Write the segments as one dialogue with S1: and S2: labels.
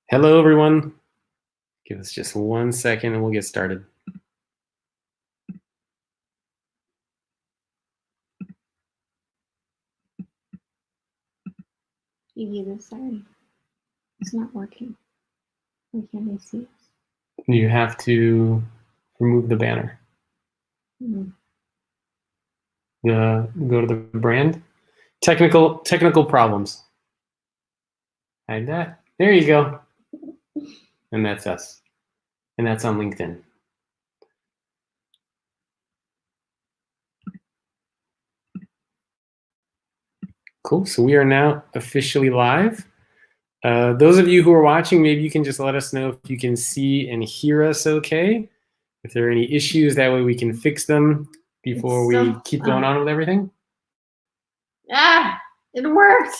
S1: Hello, everyone. Give us just 1 second and we'll get started.
S2: Sorry, it's not working. Why can't I see it?
S1: You have to remove the banner. Go to the brand. Technical problems. Hide that. There you go. And that's us. And that's on LinkedIn. Cool. So we are now officially live. Those of you who are watching, maybe you can just let us know if you can see and hear us okay. If there are any issues, that way we can fix them before we keep going on with everything.
S2: It worked.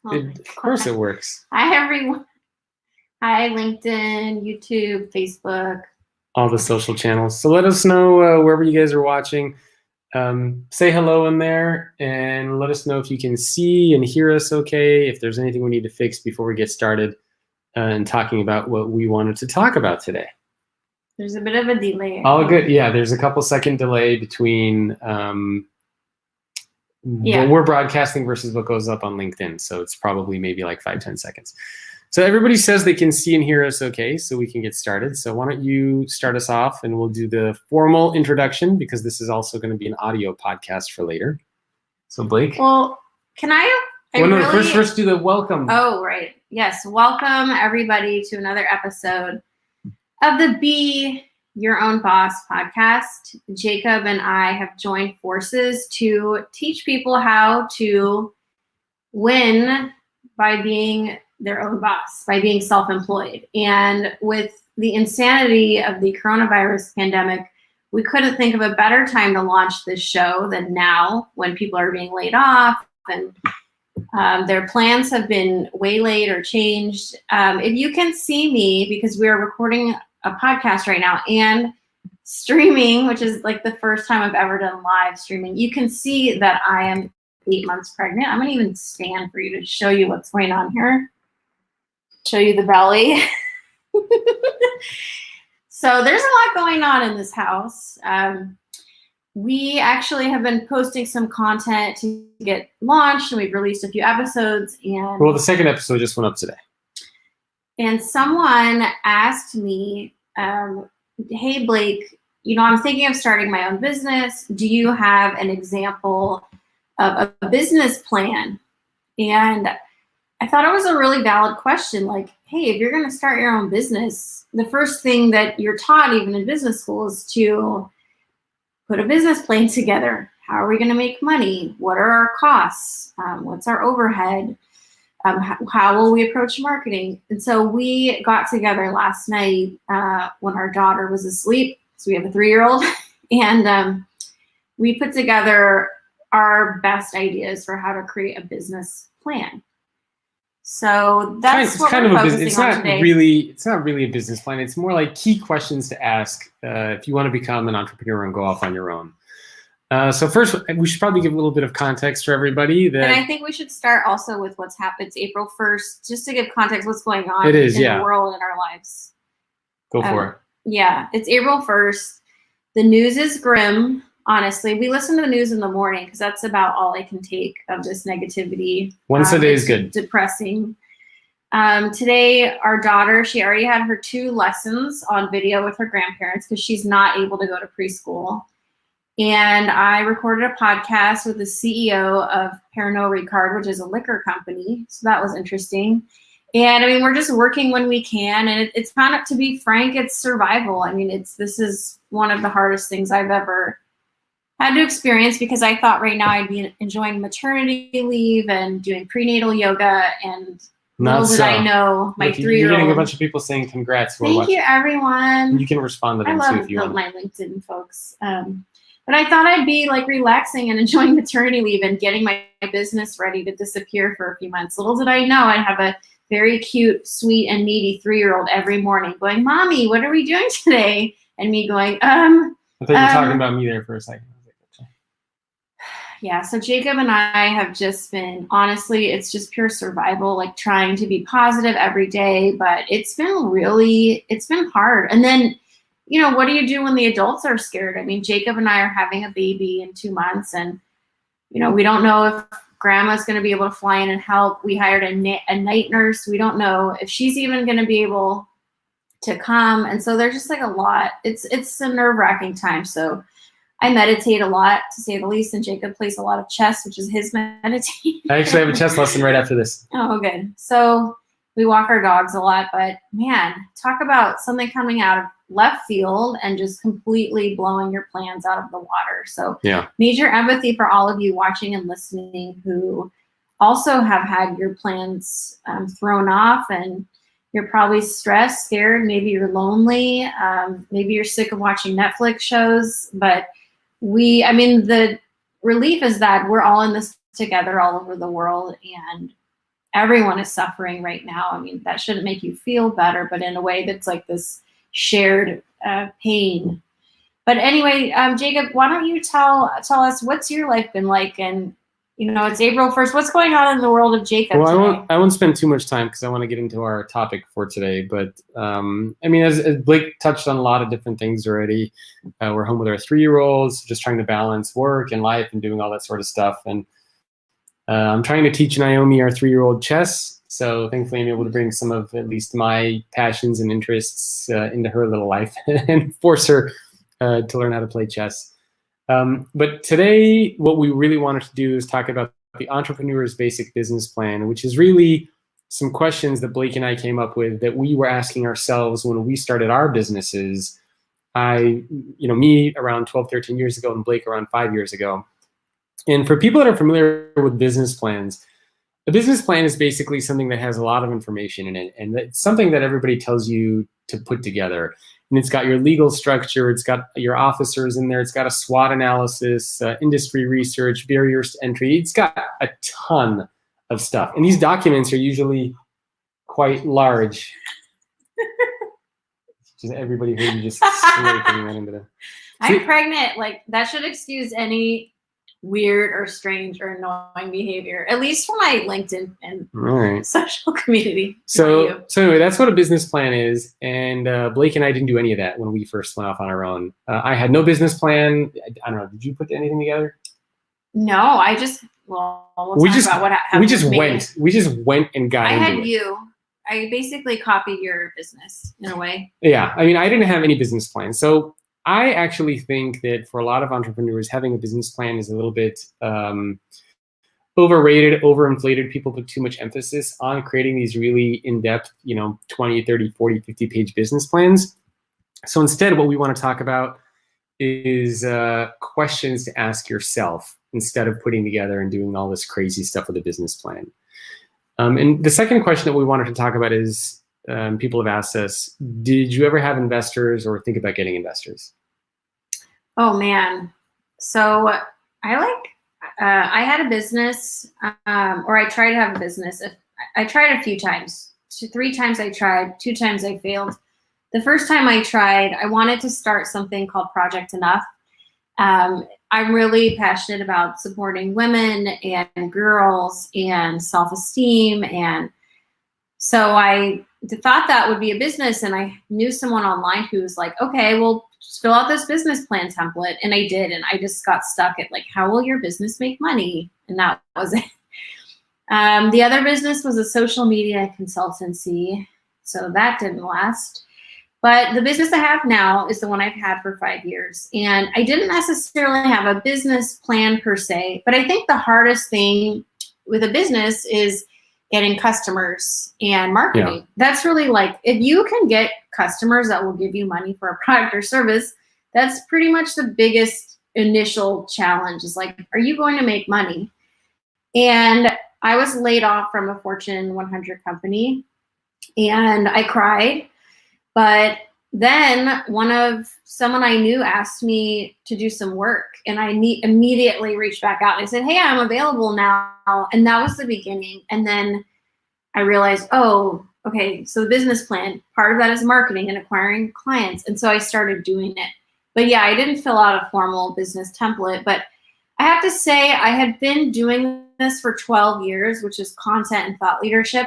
S1: Of course it works.
S2: Hi, everyone. Hi, LinkedIn, YouTube, Facebook.
S1: All the social channels. So let us know wherever you guys are watching. Say hello in there and let us know if you can see and hear us okay, if there's anything we need to fix before we get started and talking about what we wanted to talk about today.
S2: There's a bit of a delay.
S1: All good. Yeah, there's a couple second delay between what we're broadcasting versus what goes up on LinkedIn. So it's probably maybe like 5-10 seconds. So everybody says they can see and hear us okay, so we can get started. So why don't you start us off and we'll do the formal introduction because this is also going to be an audio podcast for later. So Blake?
S2: Well, can I
S1: first do the welcome.
S2: Oh, right. Yes. Welcome everybody to another episode of the Be Your Own Boss podcast. Jacob and I have joined forces to teach people how to win by being their own boss, by being self-employed. And with the insanity of the coronavirus pandemic, we couldn't think of a better time to launch this show than now when people are being laid off and their plans have been waylaid or changed. If you can see me, because we are recording a podcast right now and streaming, which is like the first time I've ever done live streaming, you can see that I am 8 months pregnant. I'm gonna even stand for you to show you what's going on here. Show you the belly. So there's a lot going on in this house. We actually have been posting some content to get launched, and we've released a few episodes. And
S1: well, the second episode just went up today.
S2: And someone asked me, hey, Blake, I'm thinking of starting my own business. Do you have an example of a business plan? And I thought it was a really valid question. Like, hey, if you're going to start your own business, the first thing that you're taught, even in business school, is to put a business plan together. How are we going to make money? What are our costs? What's our overhead? How will we approach marketing? And so we got together last night when our daughter was asleep. So we have a 3-year-old. And we put together our best ideas for how to create a business plan. So that's what we're focusing on today.
S1: It's not really a business plan. It's more like key questions to ask if you want to become an entrepreneur and go off on your own. So first, we should probably give a little bit of context for everybody.
S2: And I think we should start also with what's happened. It's April 1st, just to give context what's going on in the world, in our lives.
S1: Go for it.
S2: Yeah, it's April 1st. The news is grim, honestly. We listen to the news in the morning because that's about all I can take of this negativity.
S1: Once a day is good.
S2: Depressing. Today, our daughter, she already had her 2 lessons on video with her grandparents because she's not able to go to preschool. And I recorded a podcast with the CEO of Pernod Ricard, which is a liquor company. So that was interesting. And I mean, we're just working when we can. And it's kind of, to be frank, it's survival. I mean, this is one of the hardest things I've ever had to experience because I thought right now I'd be enjoying maternity leave and doing prenatal yoga, and little did I know my 3-year-old.
S1: You're getting a bunch of people saying congrats.
S2: Thank you, everyone.
S1: You can respond to them too if you want.
S2: I love my LinkedIn folks. But I thought I'd be like relaxing and enjoying maternity leave and getting my business ready to disappear for a few months. Little did I know I'd have a very cute, sweet, and needy 3-year-old every morning going, Mommy, what are we doing today? And me going,
S1: I thought you were talking about me there for a second.
S2: Yeah, so Jacob and I have just been, honestly, it's just pure survival, like trying to be positive every day, but it's been hard. And then, what do you do when the adults are scared? I mean, Jacob and I are having a baby in 2 months, and, we don't know if grandma's going to be able to fly in and help. We hired a night nurse. We don't know if she's even going to be able to come. And so there's just like a lot. It's a nerve-wracking time. So I meditate a lot, to say the least, and Jacob plays a lot of chess, which is his meditation.
S1: I actually have a chess lesson right after this.
S2: Oh, good. So we walk our dogs a lot, but man, talk about something coming out of left field and just completely blowing your plans out of the water. So
S1: yeah,
S2: major empathy for all of you watching and listening who also have had your plans thrown off, and you're probably stressed, scared, maybe you're lonely, maybe you're sick of watching Netflix shows, but the relief is that we're all in this together all over the world, and everyone is suffering right now. I mean, that shouldn't make you feel better, but in a way that's like this shared pain. But anyway, Jacob, why don't you tell us what's your life been like? And it's April 1st. What's going on in the world of Jacob
S1: Well, I won't spend too much time because I want to get into our topic for today. But as Blake touched on a lot of different things already, we're home with our 3-year-olds, just trying to balance work and life and doing all that sort of stuff. And I'm trying to teach Naomi, our 3-year-old, chess. So thankfully, I'm able to bring some of at least my passions and interests into her little life and force her to learn how to play chess. But today, what we really wanted to do is talk about the entrepreneur's basic business plan, which is really some questions that Blake and I came up with that we were asking ourselves when we started our businesses. Me around 12, 13 years ago, and Blake around 5 years ago. And for people that are familiar with business plans, a business plan is basically something that has a lot of information in it, and it's something that everybody tells you to put together. And it's got your legal structure, it's got your officers in there, it's got a SWOT analysis, industry research, barriers to entry. It's got a ton of stuff. And these documents are usually quite large. Just everybody heard you just scraping that into the...
S2: I'm pregnant. Like, that should excuse any weird or strange or annoying behavior, at least for my LinkedIn and social community.
S1: So anyway, that's what a business plan is. And Blake and I didn't do any of that when we first went off on our own. I had no business plan. I don't know. Did you put anything together?
S2: No, I just, we just
S1: went and got into it.
S2: I had you. I basically copied your business in a way.
S1: Yeah. I mean, I didn't have any business plan. So I actually think that for a lot of entrepreneurs, having a business plan is a little bit overrated, overinflated. People put too much emphasis on creating these really in-depth, 20, 30, 40, 50-page business plans. So instead, what we want to talk about is questions to ask yourself instead of putting together and doing all this crazy stuff with a business plan. And the second question that we wanted to talk about is, people have asked us, did you ever have investors or think about getting investors?
S2: Oh, man. So I had a business, or I tried to have a business. I tried a few times. 3 times I tried, 2 times I failed. The first time I tried, I wanted to start something called Project Enough. I'm really passionate about supporting women and girls and self-esteem. And so I thought that would be a business, and I knew someone online who was like, okay, well, just fill out this business plan template. And I did, and I just got stuck at like, how will your business make money? And that was it. The other business was a social media consultancy, so that didn't last. But the business I have now is the one I've had for 5 years. And I didn't necessarily have a business plan per se, but I think the hardest thing with a business is getting customers and marketing. Yeah. That's really like, if you can get customers that will give you money for a product or service, that's pretty much the biggest initial challenge, is like, are you going to make money? And I was laid off from a Fortune 100 company, and I cried. But then someone I knew asked me to do some work, and I immediately reached back out. I said, hey, I'm available now. And that was the beginning. And then I realized, oh, okay, so the business plan, part of that is marketing and acquiring clients. And so I started doing it. But yeah, I didn't fill out a formal business template, but I have to say I had been doing this for 12 years, which is content and thought leadership.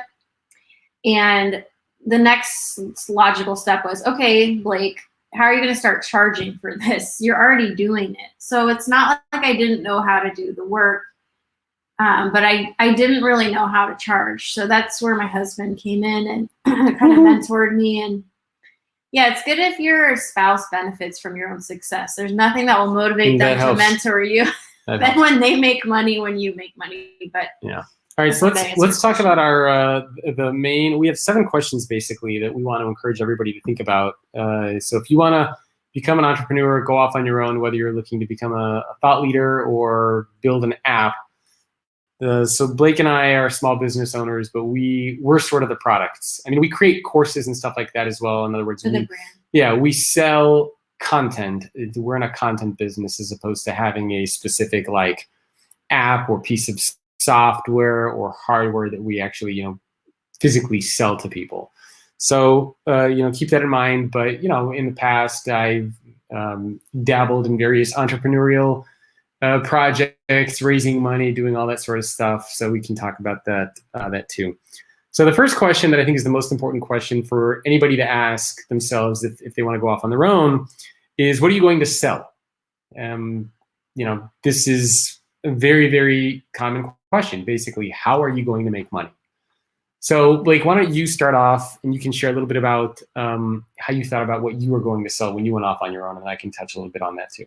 S2: And the next logical step was, okay, Blake, how are you going to start charging for this? You're already doing it. So it's not like I didn't know how to do the work, but I didn't really know how to charge. So that's where my husband came in and kind of mentored me. And yeah, it's good if your spouse benefits from your own success. There's nothing that will motivate them to mentor you than when they make money, when you make money. But
S1: yeah. All right, so let's talk about our the main. We have 7 questions basically that we want to encourage everybody to think about. So if you want to become an entrepreneur, go off on your own, whether you're looking to become a thought leader or build an app. So Blake and I are small business owners, but we're sort of the products. I mean, we create courses and stuff like that as well. In other words, we sell content. We're in a content business as opposed to having a specific like app or piece of software or hardware that we actually, physically sell to people. So, keep that in mind. But, in the past, I've dabbled in various entrepreneurial projects, raising money, doing all that sort of stuff. So we can talk about that too. So the first question that I think is the most important question for anybody to ask themselves if they want to go off on their own is, what are you going to sell? This is a very, very common question. Basically, how are you going to make money? So Blake, why don't you start off and you can share a little bit about how you thought about what you were going to sell when you went off on your own, and I can touch a little bit on that too.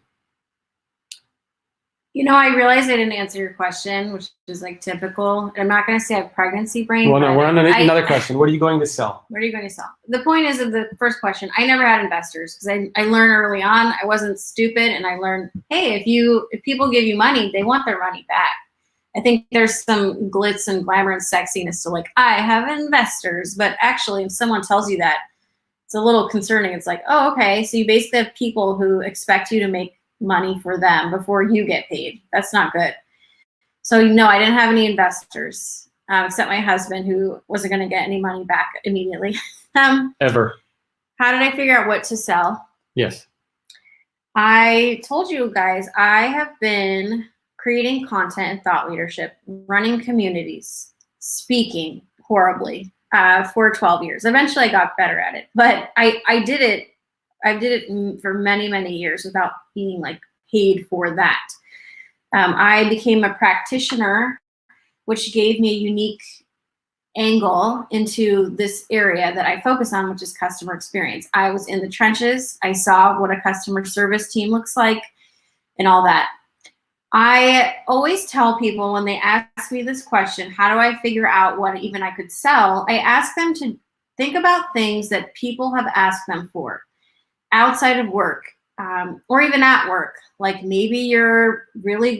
S2: I realized I didn't answer your question, which is like typical. I'm not going to say I have pregnancy brain.
S1: Well, no, we're on another question. What are you going to sell?
S2: What are you going to sell? The point is of the first question, I never had investors because I learned early on. I wasn't stupid, and I learned, hey, if people give you money, they want their money back. I think there's some glitz and glamour and sexiness to like, I have investors, but actually if someone tells you that, it's a little concerning. It's like, oh, okay, so you basically have people who expect you to make money for them before you get paid. That's not good. So no, I didn't have any investors except my husband, who wasn't going to get any money back immediately.
S1: Ever.
S2: How did I figure out what to sell?
S1: Yes.
S2: I told you guys, I have been creating content and thought leadership, running communities, speaking horribly for 12 years. Eventually I got better at it, but I did it for many, many years without being like paid for that. I became a practitioner, which gave me a unique angle into this area that I focus on, which is customer experience. I was in the trenches. I saw what a customer service team looks like and all that. I always tell people when they ask me this question, how do I figure out what even I could sell? I ask them to think about things that people have asked them for outside of work, or even at work. Like maybe you're a really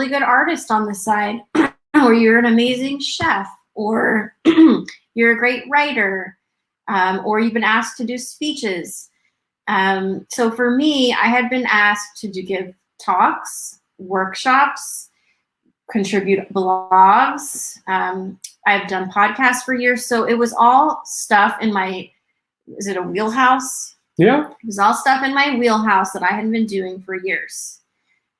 S2: good artist on the side, or you're an amazing chef, or you're a great writer, or you've been asked to do speeches. So for me, I had been asked to give talks, workshops, contribute blogs. I've done podcasts for years. So it was all stuff in my, is it a wheelhouse?
S1: Yeah.
S2: It was all stuff in my wheelhouse that I had been doing for years.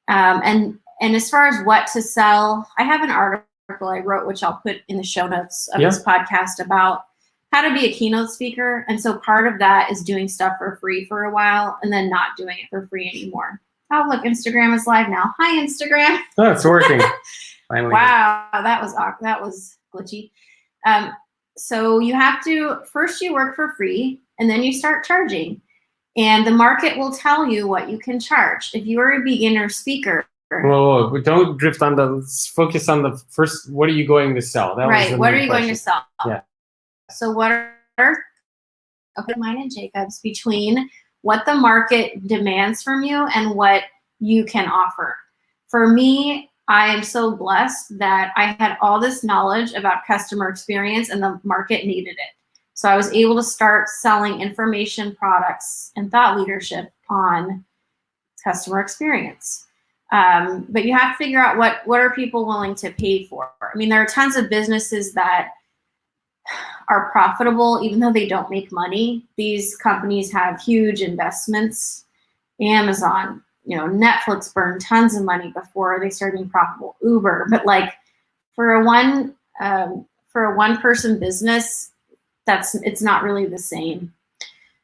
S2: And as far as what to sell, I have an article I wrote, which I'll put in the show notes of this podcast, about how to be a keynote speaker. And so part of that is doing stuff for free for a while and then not doing it for free anymore. Oh, look, Instagram is live now. Hi, Instagram.
S1: Oh, it's working. Finally.
S2: Wow, that was glitchy. So you have to, first you work for free and then you start charging. And the market will tell you what you can charge. If you are a beginner speaker.
S1: Whoa, don't drift on let's focus on the first, what are you going to sell? That
S2: right, what are you going to sell?
S1: Yeah.
S2: So what are, okay, mine and Jacob's, between what the market demands from you and what you can offer. For me, I am so blessed that I had all this knowledge about customer experience and the market needed it. So I was able to start selling information products and thought leadership on customer experience. But you have to figure out what are people willing to pay for. I mean, there are tons of businesses that are profitable even though they don't make money. These companies have huge investments. Amazon, Netflix burned tons of money before they started being profitable. Uber, but like for a one person business, it's not really the same.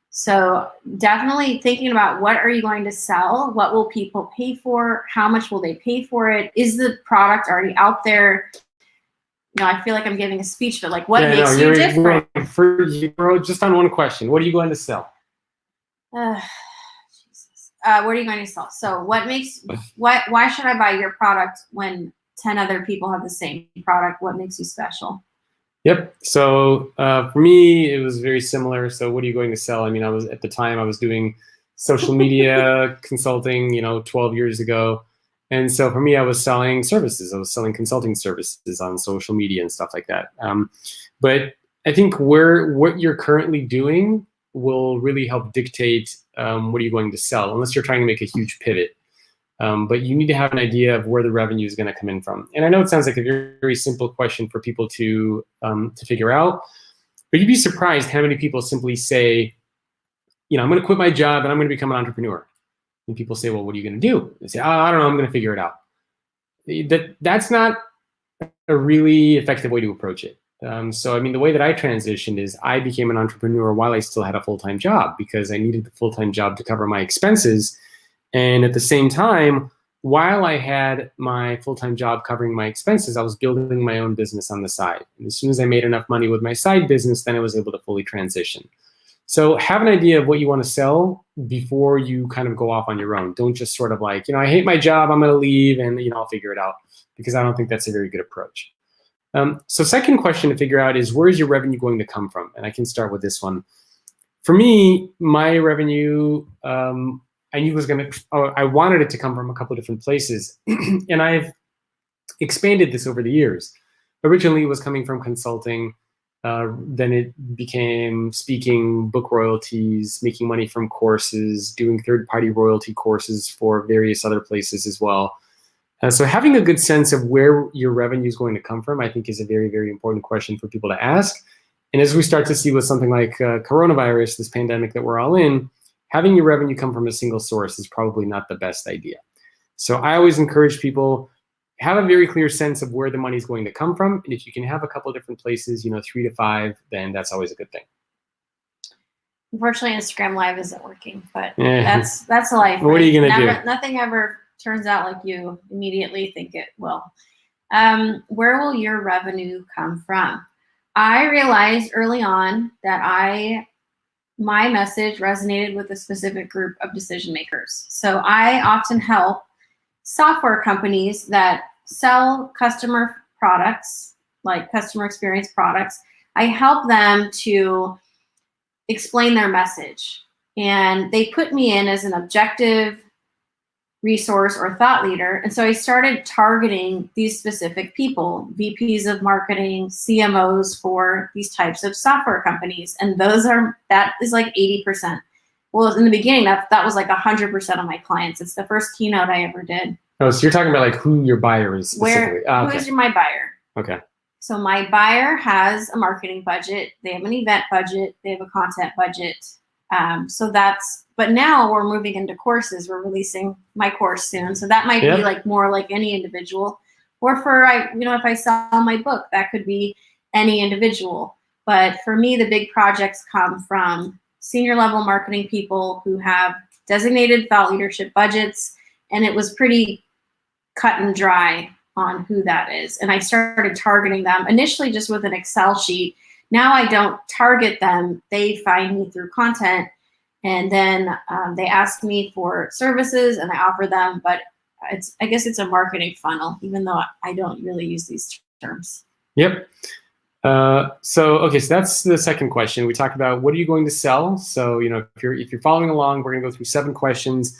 S2: So definitely thinking about what are you going to sell? What will people pay for? How much will they pay for it? Is the product already out there? I feel like I'm giving a speech, but like what makes you different?
S1: You're just on one question. What are you going to sell?
S2: Jesus. What are you going to sell? So why should I buy your product when 10 other people have the same product? What makes you special?
S1: Yep. So for me, it was very similar. So what are you going to sell? I mean, I was doing social media consulting, 12 years ago. And so for me, I was selling services. I was selling consulting services on social media and stuff like that. But I think what you're currently doing will really help dictate what are you going to sell, unless you're trying to make a huge pivot. But you need to have an idea of where the revenue is going to come in from. And I know it sounds like a very, very simple question for people to figure out, but you'd be surprised how many people simply say, I'm going to quit my job and I'm going to become an entrepreneur. And people say, well, what are you going to do? They say, I don't know, I'm going to figure it out. That's not a really effective way to approach it. So, I mean, the way that I transitioned is I became an entrepreneur while I still had a full-time job because I needed the full-time job to cover my expenses. And at the same time, while I had my full-time job covering my expenses, I was building my own business on the side. And as soon as I made enough money with my side business, then I was able to fully transition. So have an idea of what you want to sell before you kind of go off on your own. Don't just sort of like, I hate my job, I'm going to leave, and I'll figure it out, because I don't think that's a very good approach. So second question to figure out is, where is your revenue going to come from? And I can start with this one. For me, my revenue, I knew I wanted it to come from a couple of different places. And I've expanded this over the years. Originally, it was coming from consulting. Then it became speaking, book royalties, making money from courses, doing third-party royalty courses for various other places as well. So having a good sense of where your revenue is going to come from, I think, is a very, very important question for people to ask. And as we start to see with something like coronavirus, this pandemic that we're all in, having your revenue come from a single source is probably not the best idea. So I always encourage people, have a very clear sense of where the money is going to come from. And if you can have a couple of different places, 3 to 5, then that's always a good thing.
S2: Unfortunately, Instagram Live isn't working, but that's life.
S1: What are you going to do?
S2: Nothing ever turns out like you immediately think it will. Where will your revenue come from? I realized early on that my message resonated with a specific group of decision makers. So I often help software companies that sell customer products, like customer experience products. I help them to explain their message. And they put me in as an objective resource or thought leader. And so I started targeting these specific people, VPs of marketing, CMOs for these types of software companies. And that is like 80%. Well, in the beginning, that was like 100% of my clients. It's the first keynote I ever did.
S1: Oh, so you're talking about like who your buyer is specifically.
S2: Who's my buyer?
S1: Okay.
S2: So my buyer has a marketing budget. They have an event budget. They have a content budget. But now we're moving into courses. We're releasing my course soon. So that might be like more like any individual. Or if I sell my book, that could be any individual. But for me, the big projects come from senior level marketing people who have designated thought leadership budgets. And it was pretty cut and dry on who that is. And I started targeting them initially just with an Excel sheet. Now I don't target them. They find me through content. And then they ask me for services and I offer them. But I guess it's a marketing funnel, even though I don't really use these terms.
S1: Yep. So that's the second question. We talked about what are you going to sell? So, if you're following along, we're going to go through 7 questions.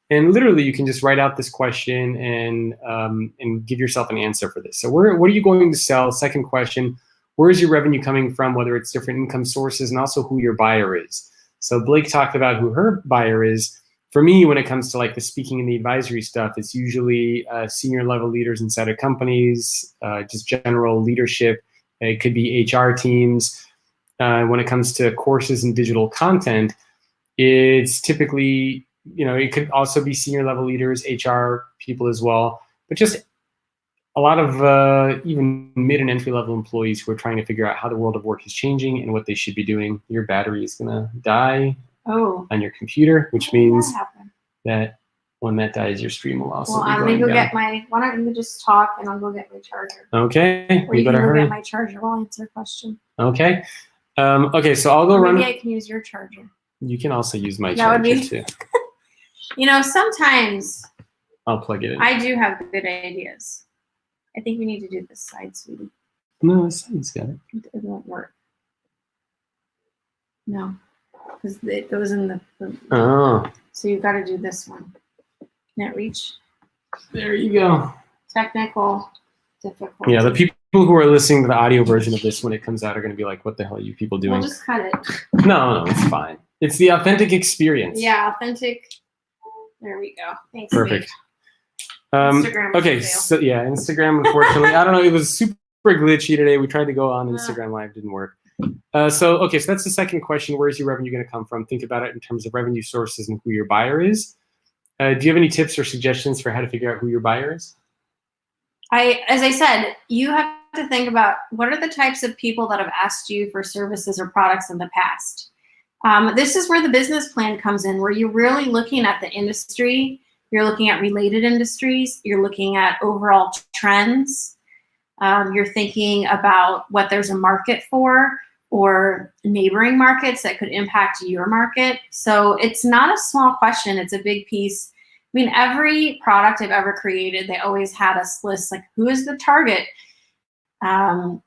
S1: And literally, you can just write out this question and give yourself an answer for this. So what are you going to sell? Second question, where is your revenue coming from, whether it's different income sources, and also who your buyer is. So Blake talked about who her buyer is. For me, when it comes to like the speaking and the advisory stuff, it's usually senior level leaders inside of companies, just general leadership. It could be HR teams. When it comes to courses and digital content, it's typically it could also be senior level leaders, HR people as well, but just a lot of even mid and entry level employees who are trying to figure out how the world of work is changing and what they should be doing. Your battery is gonna die on your computer, which means that when that dies, your stream will also be going down.
S2: Why don't you just talk and I'll go get my charger?
S1: Okay.
S2: Or you can go get my charger while I answer a question.
S1: Okay. Okay, so I'll go run.
S2: Maybe I can use your charger.
S1: You can also use my charger too.
S2: Sometimes
S1: I'll plug it in.
S2: I do have good ideas. I think we need to do this side, sweetie.
S1: No, this side's got it.
S2: It won't work. No, because it goes in the.
S1: Oh.
S2: So you've got to do this one. Can it reach?
S1: There you go.
S2: Technical difficulty.
S1: Yeah, the people who are listening to the audio version of this when it comes out are going to be like, what the hell are you people doing?
S2: We'll just cut it.
S1: No, it's fine. It's the authentic experience.
S2: Yeah, authentic. There we go. Thanks.
S1: Perfect.
S2: Instagram.
S1: Okay, so yeah, Instagram, unfortunately. I don't know, it was super glitchy today. We tried to go on Instagram Live, didn't work. So that's the second question. Where is your revenue going to come from? Think about it in terms of revenue sources and who your buyer is. Do you have any tips or suggestions for how to figure out who your buyer is?
S2: As I said, you have to think about what are the types of people that have asked you for services or products in the past. This is where the business plan comes in, where you're really looking at the industry, you're looking at related industries, you're looking at overall trends, you're thinking about what there's a market for or neighboring markets that could impact your market. So it's not a small question, it's a big piece. I mean, every product I've ever created, they always had us list like, who is the target? And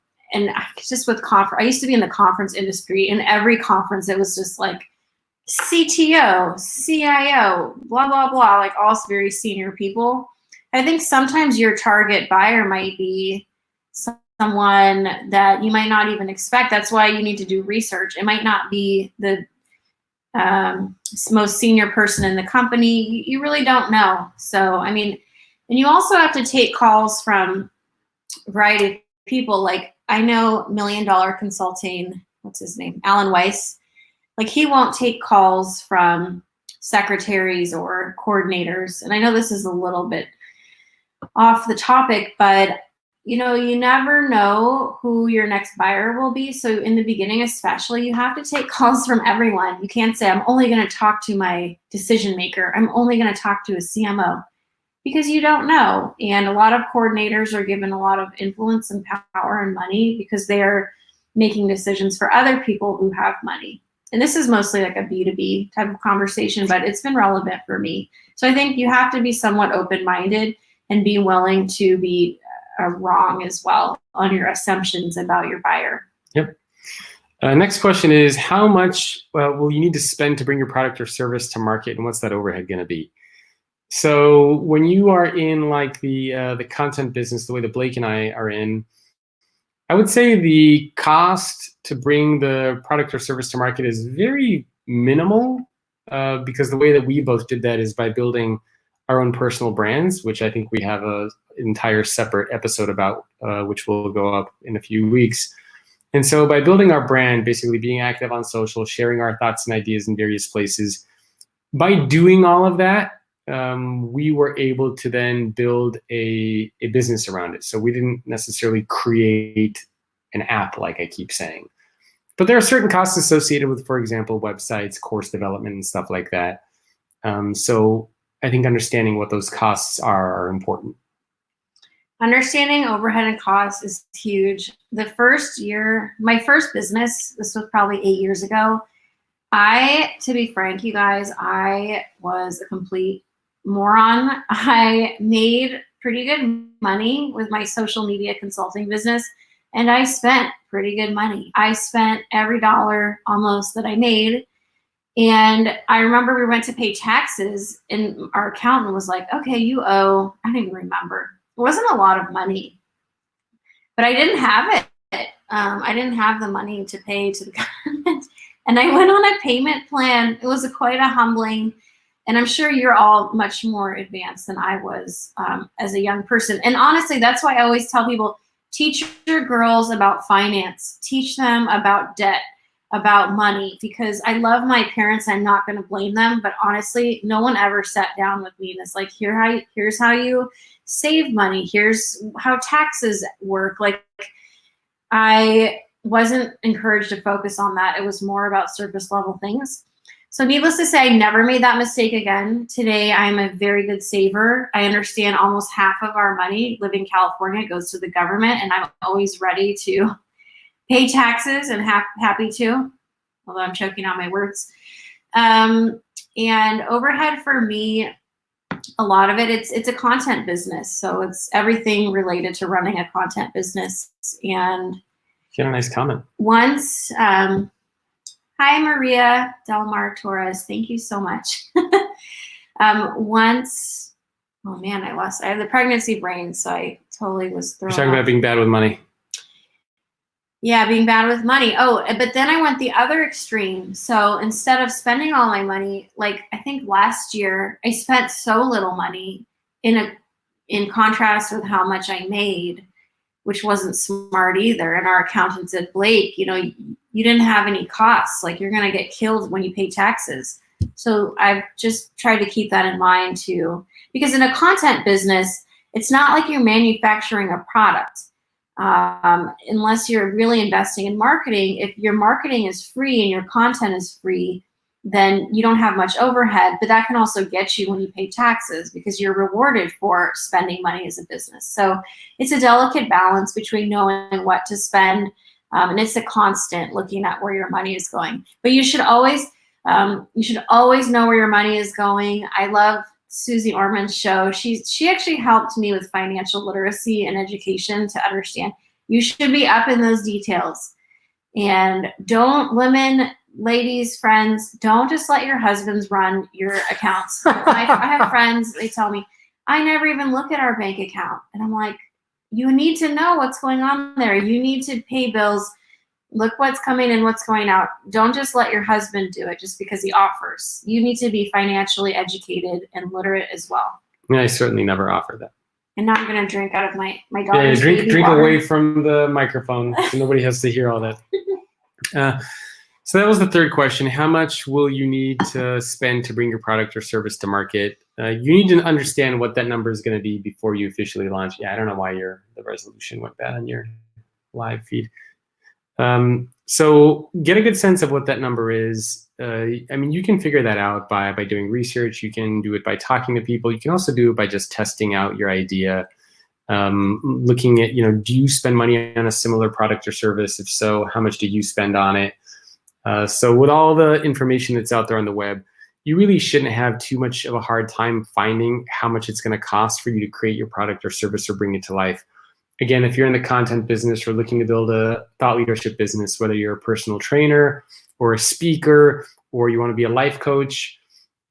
S2: just with I used to be in the conference industry, and every conference it was just like CTO, CIO, blah, blah, blah, like all very senior people. I think sometimes your target buyer might be someone that you might not even expect. That's why you need to do research. It might not be the most senior person in the company. You really don't know. So, I mean, and you also have to take calls from a variety of people. Like I know $1 Million Consulting, what's his name? Alan Weiss. Like he won't take calls from secretaries or coordinators. And I know this is a little bit off the topic, but you never know who your next buyer will be. So in the beginning, especially, you have to take calls from everyone. You can't say, I'm only going to talk to my decision maker. I'm only going to talk to a CMO, because you don't know. And a lot of coordinators are given a lot of influence and power and money because they're making decisions for other people who have money. And this is mostly like a B2B type of conversation, but it's been relevant for me. So I think you have to be somewhat open-minded and be willing to be wrong as well on your assumptions about your buyer.
S1: Yep. Next question is, how much will you need to spend to bring your product or service to market, and what's that overhead going to be? So when you are in like the content business, the way that Blake and I are in, I would say the cost to bring the product or service to market is very minimal, because the way that we both did that is by building our own personal brands, which I think we have an entire separate episode about, which will go up in a few weeks. And so by building our brand, basically being active on social, sharing our thoughts and ideas in various places, by doing all of that, we were able to then build a business around it. So we didn't necessarily create an app, like I keep saying. But there are certain costs associated with, for example, websites, course development, and stuff like that. So I think understanding what those costs are important.
S2: Understanding overhead and costs is huge. The first year, my first business, this was probably 8 years ago. To be frank, you guys, I was a complete moron. I made pretty good money with my social media consulting business, and I spent pretty good money. I spent every dollar almost that I made. And I remember we went to pay taxes, and our accountant was like, okay, you owe, I don't even remember. It wasn't a lot of money, but I didn't have it. I didn't have the money to pay to the government. And I went on a payment plan. It was quite a humbling, and I'm sure you're all much more advanced than I was as a young person. And honestly, that's why I always tell people, teach your girls about finance, teach them about debt. about money, because I love my parents. I'm not going to blame them, but honestly, no one ever sat down with me and is like, here's how you save money. Here's how taxes work. Like, I wasn't encouraged to focus on that. It was more about surface level things. So needless to say, I never made that mistake again. Today, I'm a very good saver. I understand almost half of our money, live in California, goes to the government, and I'm always ready to pay taxes and happy to, although I'm choking on my words. And overhead for me, a lot of it, it's a content business. So it's everything related to running a content business. And
S1: you had a nice comment.
S2: Once, hi, Maria Del Mar Torres. Thank you so much. Once, oh man, I have the pregnancy brain, so I totally was thrown
S1: You're talking
S2: off.
S1: about being bad with money.
S2: Yeah, being bad with money. Oh, but then I went the other extreme. So instead of spending all my money, like I think last year, I spent so little money in contrast with how much I made, which wasn't smart either. And our accountant said, Blake, you didn't have any costs. Like, you're going to get killed when you pay taxes. So I've just tried to keep that in mind too, because in a content business, it's not like you're manufacturing a product. Unless you're really investing in marketing. If your marketing is free and your content is free, then you don't have much overhead, but that can also get you when you pay taxes, because you're rewarded for spending money as a business. So it's a delicate balance between knowing what to spend, and it's a constant looking at where your money is going. But you should always know where your money is going. I love Susie Orman's show. She actually helped me with financial literacy and education to understand you should be up in those details. And women, ladies, friends, don't just let your husbands run your accounts. I have friends, they tell me, I never even look at our bank account. And I'm like, you need to know what's going on there. You need to pay bills. Look what's coming in, what's going out. Don't just let your husband do it just because he offers. You need to be financially educated and literate as well.
S1: Yeah, I certainly never offer that.
S2: And now I'm going to drink out of my daughter's
S1: drink
S2: water.
S1: away from the microphone so nobody has to hear all that. So that was the third question. How much will you need to spend to bring your product or service to market? You need to understand what that number is going to be before you officially launch. Yeah, I don't know why the resolution went bad on your live feed. So get a good sense of what that number is. I mean, you can figure that out by doing research. You can do it by talking to people. You can also do it by just testing out your idea, looking at, do you spend money on a similar product or service? If so, how much do you spend on it? So with all the information that's out there on the web, you really shouldn't have too much of a hard time finding how much it's going to cost for you to create your product or service or bring it to life. Again, if you're in the content business or looking to build a thought leadership business, whether you're a personal trainer or a speaker, or you want to be a life coach,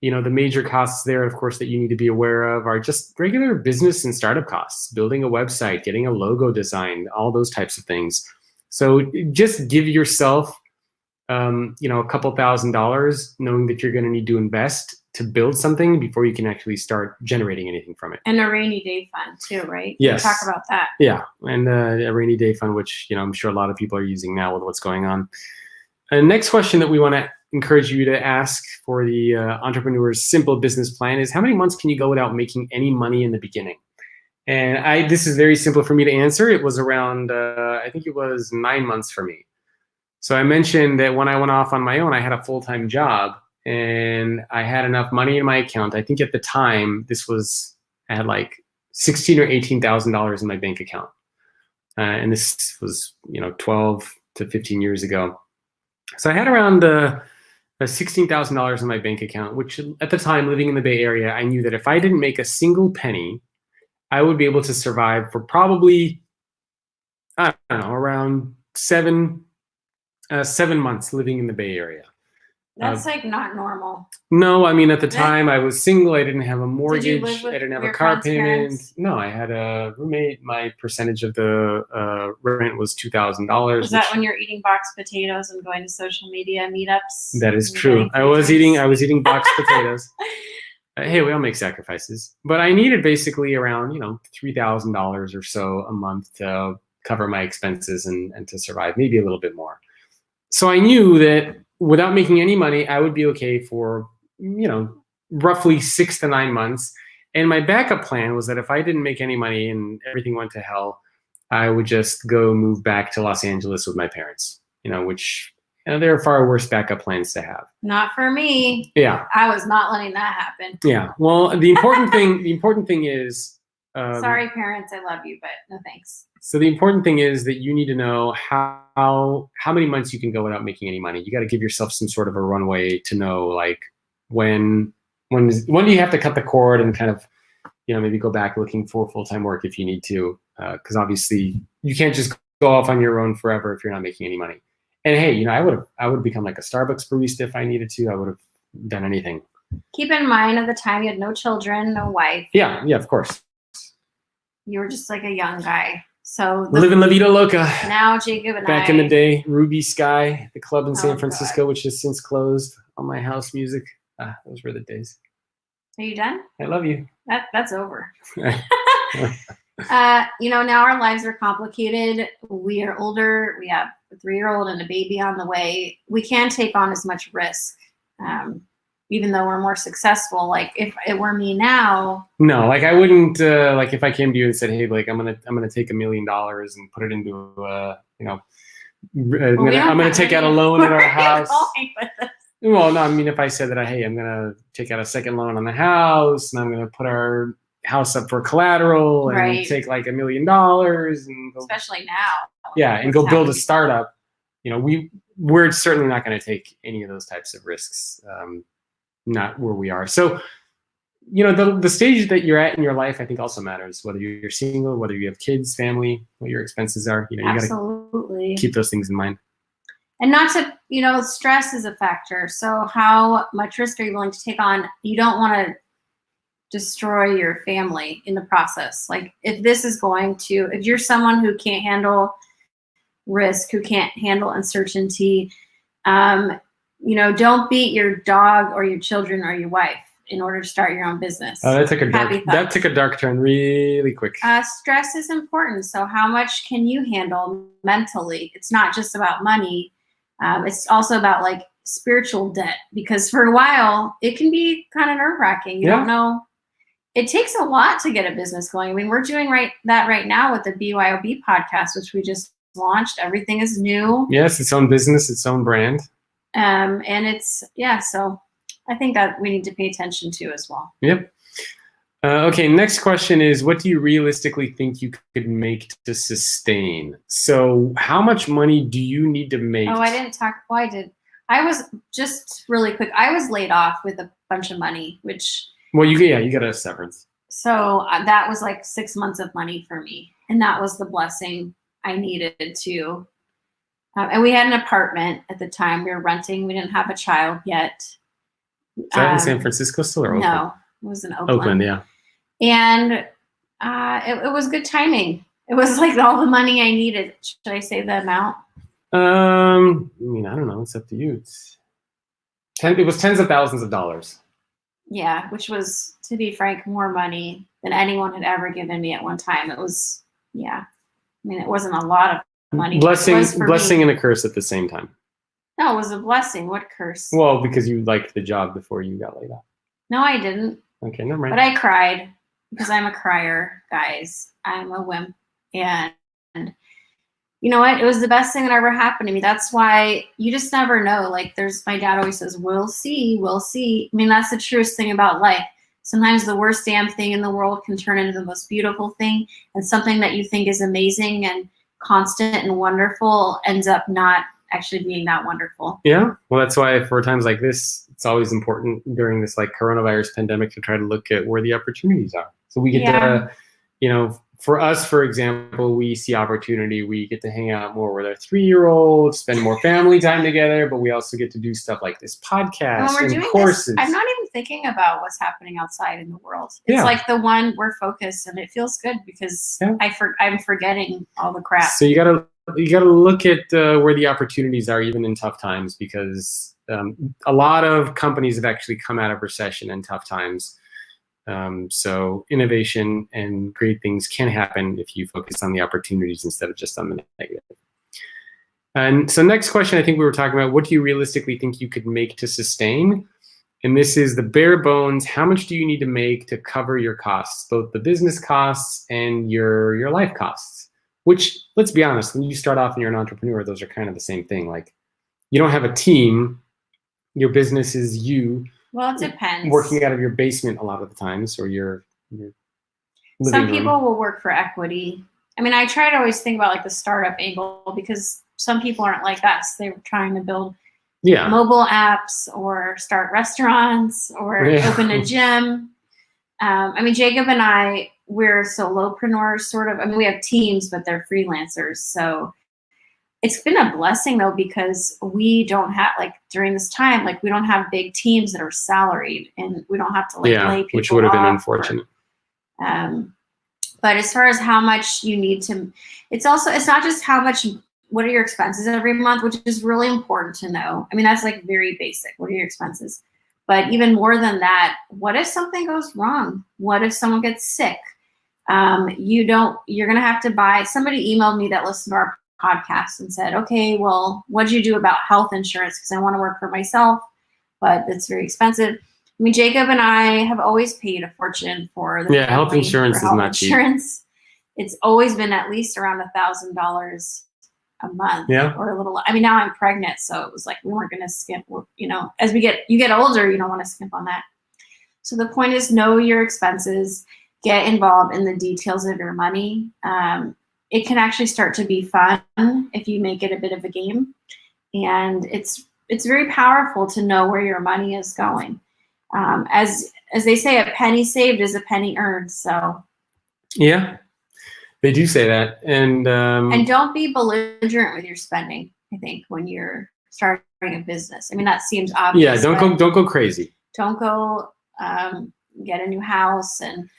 S1: the major costs there, of course, that you need to be aware of are just regular business and startup costs, building a website, getting a logo designed, all those types of things. So just give yourself, a couple $1,000s, knowing that you're going to need to invest to build something before you can actually start generating anything from it.
S2: And a rainy day fund too, right?
S1: Yes.
S2: We'll talk about that.
S1: Yeah, and a rainy day fund, which I'm sure a lot of people are using now with what's going on. And next question that we want to encourage you to ask for the entrepreneur's simple business plan is, how many months can you go without making any money in the beginning? And this is very simple for me to answer. It was around, I think it was 9 months for me. So I mentioned that when I went off on my own, I had a full-time job and I had enough money in my account. I think at the time I had like $16,000 or $18,000 in my bank account. And this was, 12 to 15 years ago. So I had around $16,000 in my bank account, which at the time, living in the Bay Area, I knew that if I didn't make a single penny, I would be able to survive for probably, I don't know, around seven months living in the Bay Area.
S2: That's like not normal.
S1: No, I mean, at the time I was single. I didn't have a mortgage.
S2: Did you live with
S1: I didn't have
S2: your
S1: a car
S2: friend's
S1: payment.
S2: parents?
S1: No, I had a roommate. My percentage of the rent was $2,000.
S2: Was that when you're eating boxed potatoes and going to social media meetups?
S1: That is true. I was eating boxed potatoes. Hey, we all make sacrifices. But I needed basically around, $3,000 or so a month to cover my expenses and to survive, maybe a little bit more. So I knew that without making any money, I would be okay for, roughly 6 to 9 months. And my backup plan was that if I didn't make any money and everything went to hell, I would just go move back to Los Angeles with my parents, which there are far worse backup plans to have.
S2: Not for me.
S1: Yeah.
S2: I was not letting that happen.
S1: Yeah. Well, the important thing is,
S2: sorry, parents, I love you, but no thanks.
S1: So the important thing is that you need to know how many months you can go without making any money. You got to give yourself some sort of a runway to know, like, when do you have to cut the cord and kind of, maybe go back looking for full-time work if you need to, because obviously you can't just go off on your own forever if you're not making any money. And hey, I would have become like a Starbucks barista if I needed to. I would have done anything.
S2: Keep in mind, at the time, you had no children, no wife.
S1: Yeah, of course.
S2: You were just like a young guy. So
S1: living La Vida Loca.
S2: Now Jacob and
S1: back in the day, Ruby Sky, the club in San Francisco,
S2: God.
S1: Which has since closed. On my house music. Those were the days.
S2: Are you done?
S1: I love you.
S2: That's over. Now our lives are complicated. We are older. We have a 3-year-old and a baby on the way. We can't take on as much risk, even though we're more successful. Like if it were me now.
S1: No, like I wouldn't. Like if I came to you and said, "Hey, like I'm gonna take $1 million and put it into I'm gonna take out a loan in our house." Well, no, I mean, if I said that, hey, I'm going to take out a second loan on the house and I'm going to put our house up for collateral and take like $1 million and go,
S2: especially now.
S1: Yeah. And go build a startup. We're certainly not going to take any of those types of risks. Not where we are. So, the stage that you're at in your life, I think also matters, whether you're single, whether you have kids, family, what your expenses are, you got to keep those things in mind.
S2: And not to, stress is a factor. So how much risk are you willing to take on? You don't want to destroy your family in the process. Like if you're someone who can't handle risk, who can't handle uncertainty, don't beat your dog or your children or your wife in order to start your own business.
S1: That took a dark turn really quick.
S2: Stress is important. So how much can you handle mentally? It's not just about money. It's also about like spiritual debt, because for a while it can be kind of nerve-wracking. You don't know. It takes a lot to get a business going. I mean, we're doing that right now with the BYOB podcast, which we just launched. Everything is new.
S1: Yes, its own business, its own brand.
S2: And so I think that we need to pay attention to as well.
S1: Yep. Okay, next question is, what do you realistically think you could make to sustain? So how much money do you need to make?
S2: Oh, I didn't talk. Well, I did. I was just really quick. I was laid off with a bunch of money, which.
S1: Well, you got a severance.
S2: So that was like 6 months of money for me. And that was the blessing I needed to. And we had an apartment at the time. We were renting. We didn't have a child yet.
S1: Is that in San Francisco still or Oakland?
S2: No, it was in Oakland.
S1: Oakland, yeah.
S2: And it was good timing. It was like all the money I needed. Should I say the amount?
S1: I mean, I don't know. It's up to you. It was tens of thousands of dollars.
S2: Yeah, which was, to be frank, more money than anyone had ever given me at one time. It was, I mean, it wasn't a lot of money.
S1: Blessing and a curse at the same time.
S2: No, it was a blessing. What curse?
S1: Well, because you liked the job before you got laid off.
S2: No, I didn't.
S1: Okay, never mind.
S2: But I cried because I'm a crier, guys. I'm a wimp. And you know what? It was the best thing that ever happened to me. That's why you just never know. Like my dad always says, we'll see. I mean, that's the truest thing about life. Sometimes the worst damn thing in the world can turn into the most beautiful thing, and something that you think is amazing and constant and wonderful ends up not actually being that wonderful.
S1: Yeah. Well, that's why for times like this, it's always important during this like coronavirus pandemic to try to look at where the opportunities are. So we get to, for us, for example, we see opportunity. We get to hang out more with our 3-year-olds, spend more family time together, but we also get to do stuff like this podcast and courses.
S2: I'm not even thinking about what's happening outside in the world. It's like the one we're focused, and it feels good because I'm forgetting all the crap.
S1: So you gotta look at where the opportunities are, even in tough times, because a lot of companies have actually come out of recession and tough times. So innovation and great things can happen if you focus on the opportunities instead of just on the negative. And so next question, I think we were talking about, what do you realistically think you could make to sustain? And this is the bare bones. How much do you need to make to cover your costs, both the business costs and your life costs? Which, let's be honest, when you start off and you're an entrepreneur, those are kind of the same thing. Like, you don't have a team. Your business is you.
S2: Well, it depends.
S1: Working out of your basement a lot of the times, or your living
S2: Some
S1: room.
S2: people will work for equity. I mean, I try to always think about like the startup angle, because some people aren't like us. They're trying to build mobile apps or start restaurants or open a gym. I mean, Jacob and I, we're solopreneurs sort of. I mean, we have teams, but they're freelancers. So it's been a blessing though, because we don't have, like, during this time, like, we don't have big teams that are salaried, and we don't have to like lay people
S1: which would have been
S2: off
S1: unfortunate.
S2: But as far as how much you need to, it's not just how much, what are your expenses every month, which is really important to know. I mean, that's like very basic. What are your expenses? But even more than that, what if something goes wrong? What if someone gets sick? You're going to have to buy, somebody emailed me that listened to our podcast and said, okay, well, what'd you do about health insurance? Because I want to work for myself, but it's very expensive. I mean, Jacob and I have always paid a fortune for the
S1: health insurance is not cheap.
S2: It's always been at least around $1,000 a month, or a little. I mean, now I'm pregnant, so it was like we weren't going to skimp. You know, as you get older, you don't want to skimp on that. So the point is, know your expenses, get involved in the details of your money. It can actually start to be fun if you make it a bit of a game, and it's very powerful to know where your money is going. As they say, a penny saved is a penny earned. So
S1: yeah, they do say that. And
S2: don't be belligerent with your spending, I think, when you're starting a business. I mean, that seems obvious.
S1: Yeah, don't go crazy.
S2: Don't go get a new house, and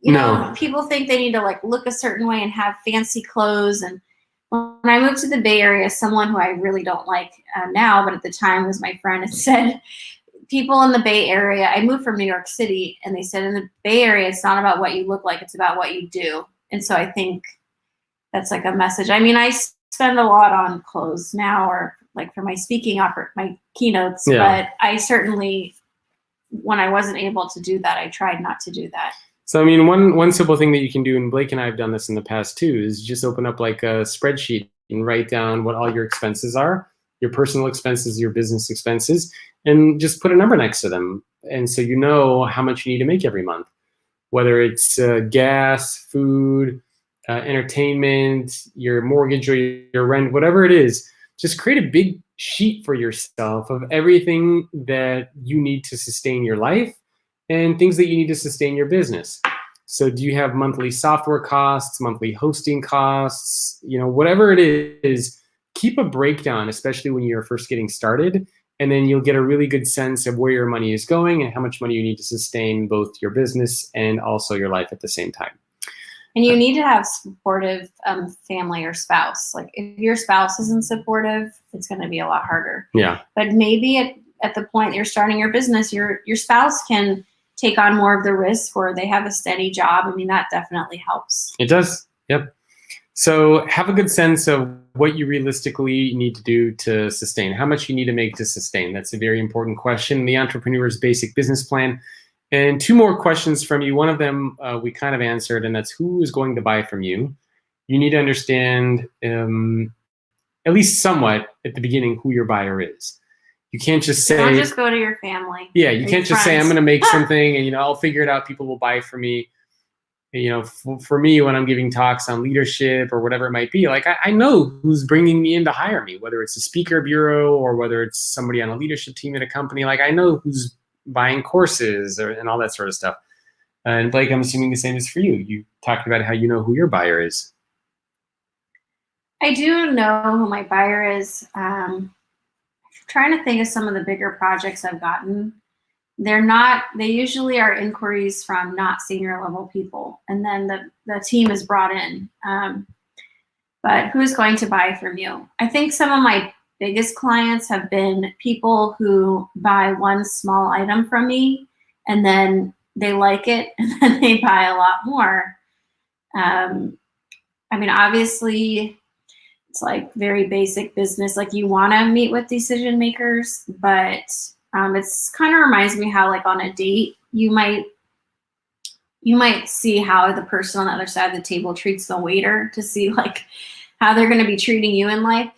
S2: you know, people think they need to like look a certain way and have fancy clothes. And when I moved to the Bay Area, someone who I really don't like now, but at the time was my friend, and said, people in the Bay Area, I moved from New York City, and they said in the Bay Area, it's not about what you look like, it's about what you do. And so I think that's like a message. I mean, I spend a lot on clothes now, or like for my speaking, my keynotes, but I certainly, when I wasn't able to do that, I tried not to do that.
S1: So, I mean, one simple thing that you can do, and Blake and I have done this in the past too, is just open up like a spreadsheet and write down what all your expenses are, your personal expenses, your business expenses, and just put a number next to them. And so you know how much you need to make every month, whether it's gas, food, entertainment, your mortgage or your rent, whatever it is. Just create a big sheet for yourself of everything that you need to sustain your life and things that you need to sustain your business. So do you have monthly software costs, monthly hosting costs, you know, whatever it is, keep a breakdown, especially when you're first getting started, and then you'll get a really good sense of where your money is going and how much money you need to sustain both your business and also your life at the same time.
S2: And you need to have supportive family or spouse. Like, if your spouse isn't supportive, it's going to be a lot harder.
S1: Yeah.
S2: But maybe at the point you're starting your business, your spouse can take on more of the risk, or they have a steady job. I mean, that definitely helps.
S1: It does. Yep. So have a good sense of what you realistically need to do to sustain, how much you need to make to sustain. That's a very important question. The entrepreneur's basic business plan. And two more questions from you. One of them we kind of answered, and that's who is going to buy from you. You need to understand, at least somewhat at the beginning, who your buyer is. You can't just say,
S2: don't just go to your family.
S1: Yeah, you can't just say, I'm going to make something and, you know, I'll figure it out. People will buy from me. You know, for me, when I'm giving talks on leadership or whatever it might be, like I know who's bringing me in to hire me, whether it's a speaker bureau or whether it's somebody on a leadership team at a company. Like, I know who's buying courses and all that sort of stuff. And Blake, I'm assuming the same is for you. You talked about how you know who your buyer is.
S2: I do know who my buyer is. I'm trying to think of some of the bigger projects I've gotten. They usually are inquiries from not senior level people, and then the team is brought in. But who's going to buy from you? I think some of my biggest clients have been people who buy one small item from me, and then they like it, and then they buy a lot more. I mean, obviously, it's like very basic business. Like you want to meet with decision makers, but it's kind of reminds me how like on a date, you might see how the person on the other side of the table treats the waiter to see like how they're going to be treating you in life.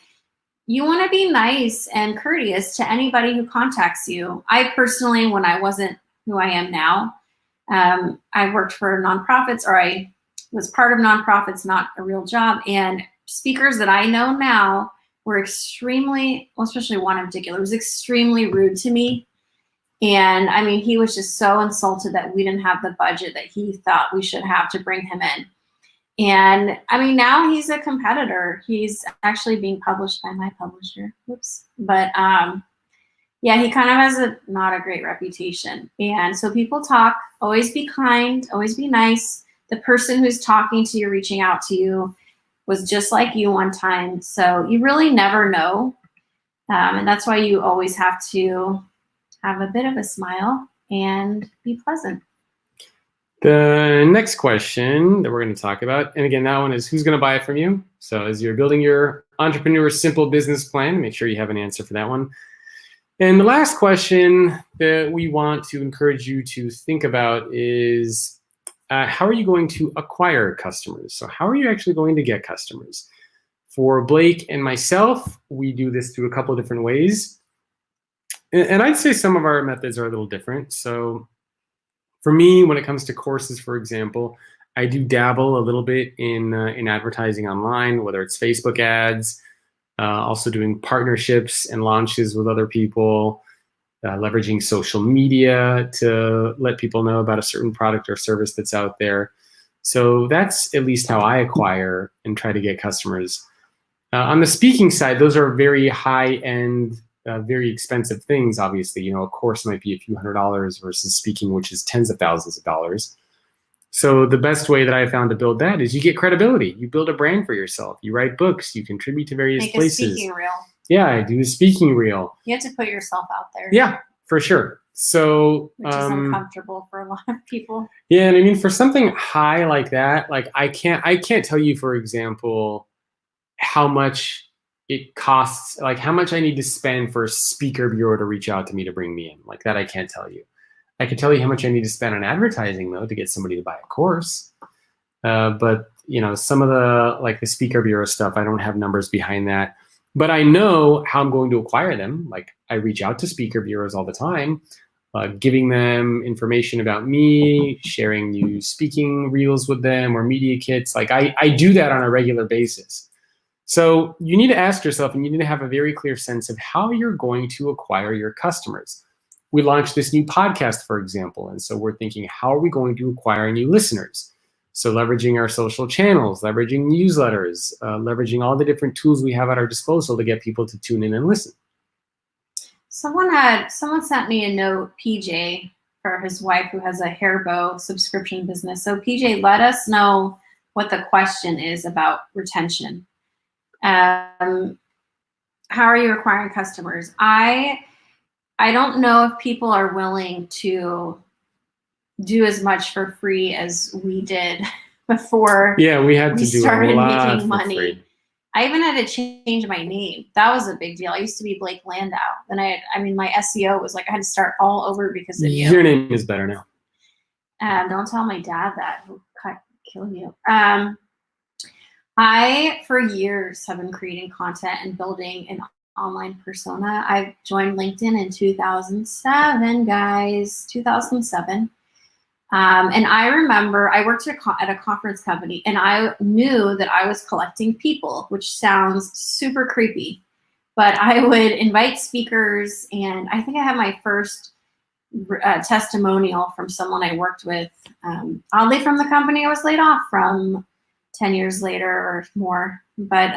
S2: You want to be nice and courteous to anybody who contacts you. I personally, when I wasn't who I am now, I worked for nonprofits, or I was part of nonprofits, not a real job. And speakers that I know now were extremely, well, especially one in particular, was extremely rude to me. And I mean, he was just so insulted that we didn't have the budget that he thought we should have to bring him in. And I mean, now he's a competitor. He's actually being published by my publisher. Whoops. But yeah, he kind of has not a great reputation. And so people talk, always be kind, always be nice. The person who's talking to you, reaching out to you, was just like you one time. So you really never know. And that's why you always have to have a bit of a smile and be pleasant.
S1: The next question that we're going to talk about, and again, that one is who's going to buy it from you? So as you're building your entrepreneur simple business plan, make sure you have an answer for that one. And the last question that we want to encourage you to think about is how are you going to acquire customers? So how are you actually going to get customers? For Blake and myself, we do this through a couple of different ways. And I'd say some of our methods are a little different. So for me, when it comes to courses, for example, I do dabble a little bit in advertising online, whether it's Facebook ads, also doing partnerships and launches with other people, leveraging social media to let people know about a certain product or service that's out there. So that's at least how I acquire and try to get customers. On the speaking side, those are very high-end, very expensive things, obviously. You know, a course might be a few $100s versus speaking, which is tens of thousands of dollars. So the best way that I found to build that is you get credibility. You build a brand for yourself. You write books. You contribute to various places.
S2: Make a speaking reel.
S1: Yeah, I do a speaking reel.
S2: You have to put yourself out there.
S1: Yeah, for sure. So
S2: which is uncomfortable for a lot of people.
S1: Yeah, and I mean, for something high like that, like I can't tell you, for example, how much it costs, like how much I need to spend for a speaker bureau to reach out to me to bring me in. Like that, I can't tell you. I can tell you how much I need to spend on advertising though to get somebody to buy a course. But you know, some of the speaker bureau stuff, I don't have numbers behind that. But I know how I'm going to acquire them. Like I reach out to speaker bureaus all the time, giving them information about me, sharing new speaking reels with them or media kits. Like I do that on a regular basis. So you need to ask yourself, and you need to have a very clear sense of how you're going to acquire your customers. We launched this new podcast, for example, and so we're thinking, how are we going to acquire new listeners? So leveraging our social channels, leveraging newsletters, leveraging all the different tools we have at our disposal to get people to tune in and listen.
S2: Someone sent me a note, PJ, for his wife who has a hair bow subscription business. So PJ, let us know what the question is about retention. How are you acquiring customers? I don't know if people are willing to do as much for free as we did before.
S1: Yeah, we had to do
S2: started
S1: a lot
S2: making money.
S1: Free.
S2: I even had to change my name. That was a big deal. I used to be Blake Landau. Then my SEO was like I had to start all over because of you.
S1: Your name is better now.
S2: Don't tell my dad that. He'll kill you. I, for years, have been creating content and building an online persona. I joined LinkedIn in 2007, guys, 2007. And I remember I worked at a conference company, and I knew that I was collecting people, which sounds super creepy. But I would invite speakers, and I think I had my first testimonial from someone I worked with, oddly from the company I was laid off from 10 years later or more. But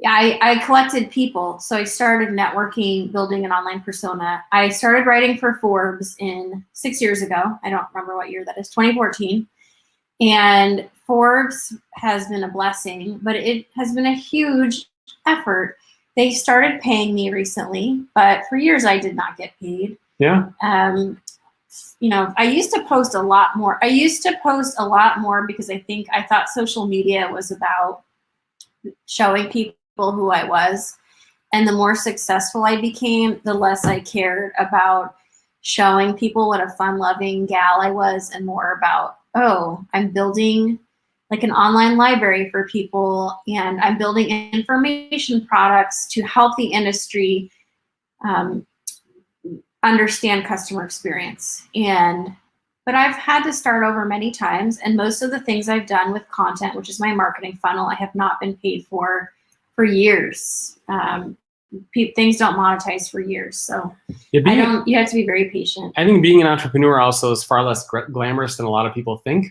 S2: I collected people. So I started networking, building an online persona. I started writing for Forbes 6 years ago. I don't remember what year that is, 2014. And Forbes has been a blessing, but it has been a huge effort. They started paying me recently, but for years I did not get paid.
S1: Yeah.
S2: You know, I used to post a lot more. Because I thought social media was about showing people who I was. And the more successful I became, the less I cared about showing people what a fun-loving gal I was, and more about, oh, I'm building like an online library for people, and I'm building information products to help the industry understand customer experience. But I've had to start over many times, and most of the things I've done with content, which is my marketing funnel, I have not been paid for years. Things don't monetize for years, so you have to be very patient.
S1: I think being an entrepreneur also is far less glamorous than a lot of people think.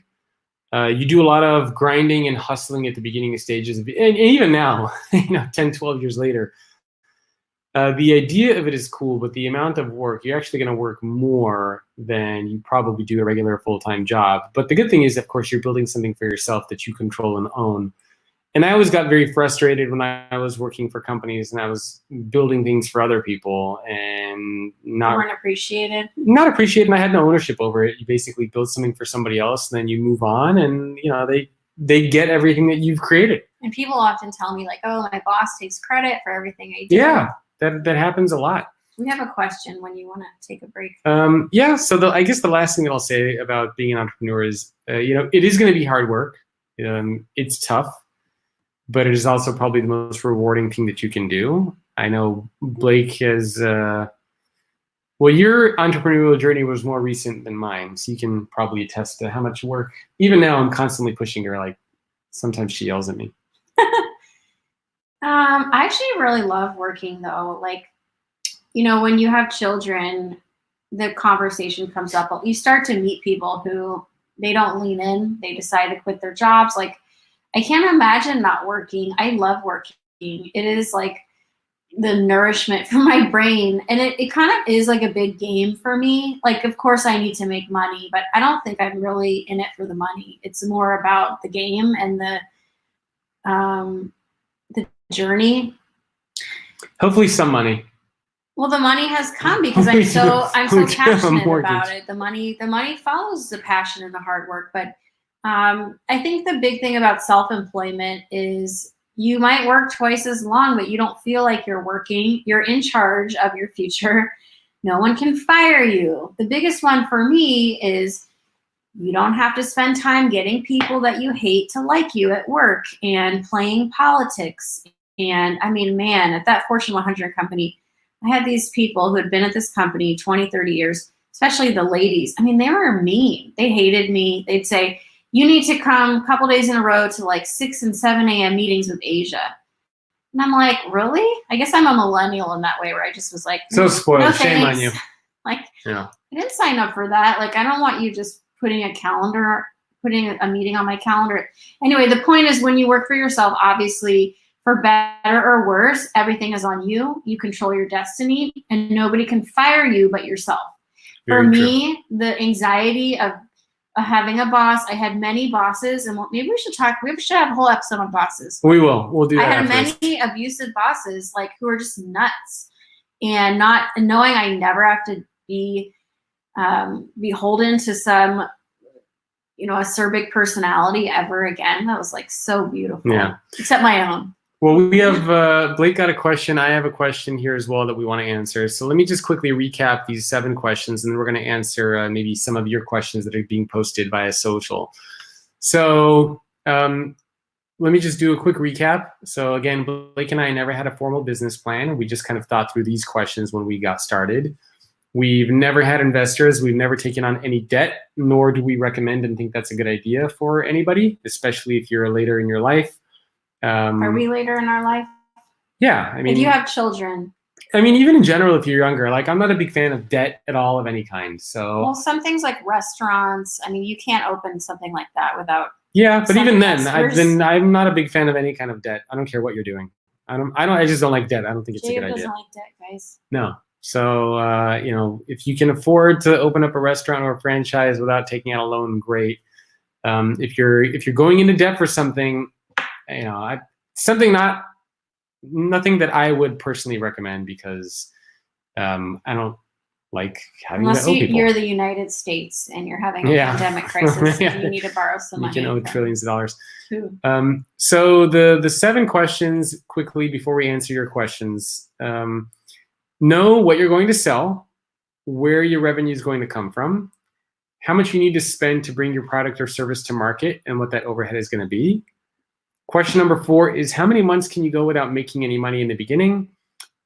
S1: You do a lot of grinding and hustling at the beginning stages, and even now, 10, 12 years later, the idea of it is cool, but the amount of work, you're actually going to work more than you probably do a regular full-time job. But the good thing is, of course, you're building something for yourself that you control and own. And I always got very frustrated when I was working for companies and I was building things for other people and
S2: weren't appreciated.
S1: Not appreciated, and I had no ownership over it. You basically build something for somebody else, and then you move on, and they get everything that you've created.
S2: And people often tell me like, "Oh, my boss takes credit for everything I do."
S1: Yeah, that happens a lot.
S2: We have a question when you want to take a break.
S1: Yeah. So I guess the last thing that I'll say about being an entrepreneur is, it is going to be hard work. It's tough. But it is also probably the most rewarding thing that you can do. I know Blake has, your entrepreneurial journey was more recent than mine, so you can probably attest to how much work. Even now, I'm constantly pushing her. Like, sometimes she yells at me.
S2: I actually really love working, though. Like, when you have children, the conversation comes up. You start to meet people who they don't lean in. They decide to quit their jobs. Like, I can't imagine not working. I love working. It is like the nourishment for my brain. And it kind of is like a big game for me. Like, of course I need to make money, but I don't think I'm really in it for the money. It's more about the game and the journey.
S1: Hopefully some money.
S2: Well, the money has come because I'm so passionate about it. The money follows the passion and the hard work, but I think the big thing about self-employment is you might work twice as long, but you don't feel like you're working. You're in charge of your future. No one can fire you. The biggest one for me is you don't have to spend time getting people that you hate to like you at work and playing politics. And I mean, man, at that Fortune 100 company, I had these people who had been at this company 20, 30 years, especially the ladies. I mean, they were mean. They hated me. They'd say, you need to come a couple days in a row to like 6 and 7 a.m. meetings with Asia. And I'm like, really? I guess I'm a millennial in that way where I just was like,
S1: so spoiled.
S2: No,
S1: shame on you.
S2: Like, yeah. I didn't sign up for that. Like, I don't want you just putting a meeting on my calendar. Anyway, the point is when you work for yourself, obviously, for better or worse, everything is on you. You control your destiny and nobody can fire you but yourself. For me, the anxiety of having a boss, I had many bosses, and maybe we should have a whole episode on bosses.
S1: We will. We'll do that.
S2: I had many abusive bosses, like who are just nuts, and knowing I never have to be beholden to some, acerbic personality ever again. That was like so beautiful. Yeah. Except my own.
S1: Well, we have Blake got a question. I have a question here as well that we want to answer. So let me just quickly recap these 7 questions, and then we're going to answer maybe some of your questions that are being posted via social. So let me just do a quick recap. So again, Blake and I never had a formal business plan. We just kind of thought through these questions when we got started. We've never had investors. We've never taken on any debt, nor do we recommend and think that's a good idea for anybody, especially if you're later in your life.
S2: Are we later in our life?
S1: Yeah. I mean,
S2: if you have children.
S1: I mean, even in general, if you're younger, like I'm not a big fan of debt at all of any kind. So. Well,
S2: some things like restaurants, I mean, you can't open something like that without.
S1: Yeah, but even then, I'm not a big fan of any kind of debt. I don't care what you're doing. I just don't like debt. I don't think it's a good idea.
S2: Doesn't like debt, guys.
S1: No. So, if you can afford to open up a restaurant or a franchise without taking out a loan, great. If you're going into debt for something, nothing that I would personally recommend because I don't like having
S2: Unless
S1: to owe people.
S2: you're the United States and you're having a pandemic crisis and you need to borrow some money.
S1: You can owe trillions of dollars.
S2: Who?
S1: So the 7 questions quickly before we answer your questions. Know what you're going to sell, where your revenue is going to come from, how much you need to spend to bring your product or service to market, and what that overhead is going to be. Question number 4 is how many months can you go without making any money in the beginning?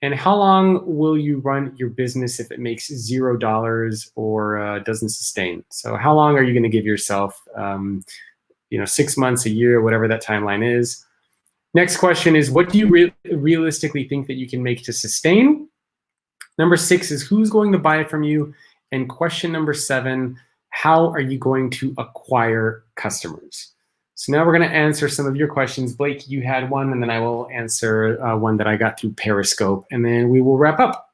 S1: And how long will you run your business if it makes $0 or doesn't sustain? So how long are you going to give yourself? 6 months, a year, whatever that timeline is. Next question is, what do you realistically think that you can make to sustain? Number 6 is, who's going to buy from you? And question number 7, how are you going to acquire customers? So now we're going to answer some of your questions. Blake, you had one, and then I will answer one that I got through Periscope, and then we will wrap up.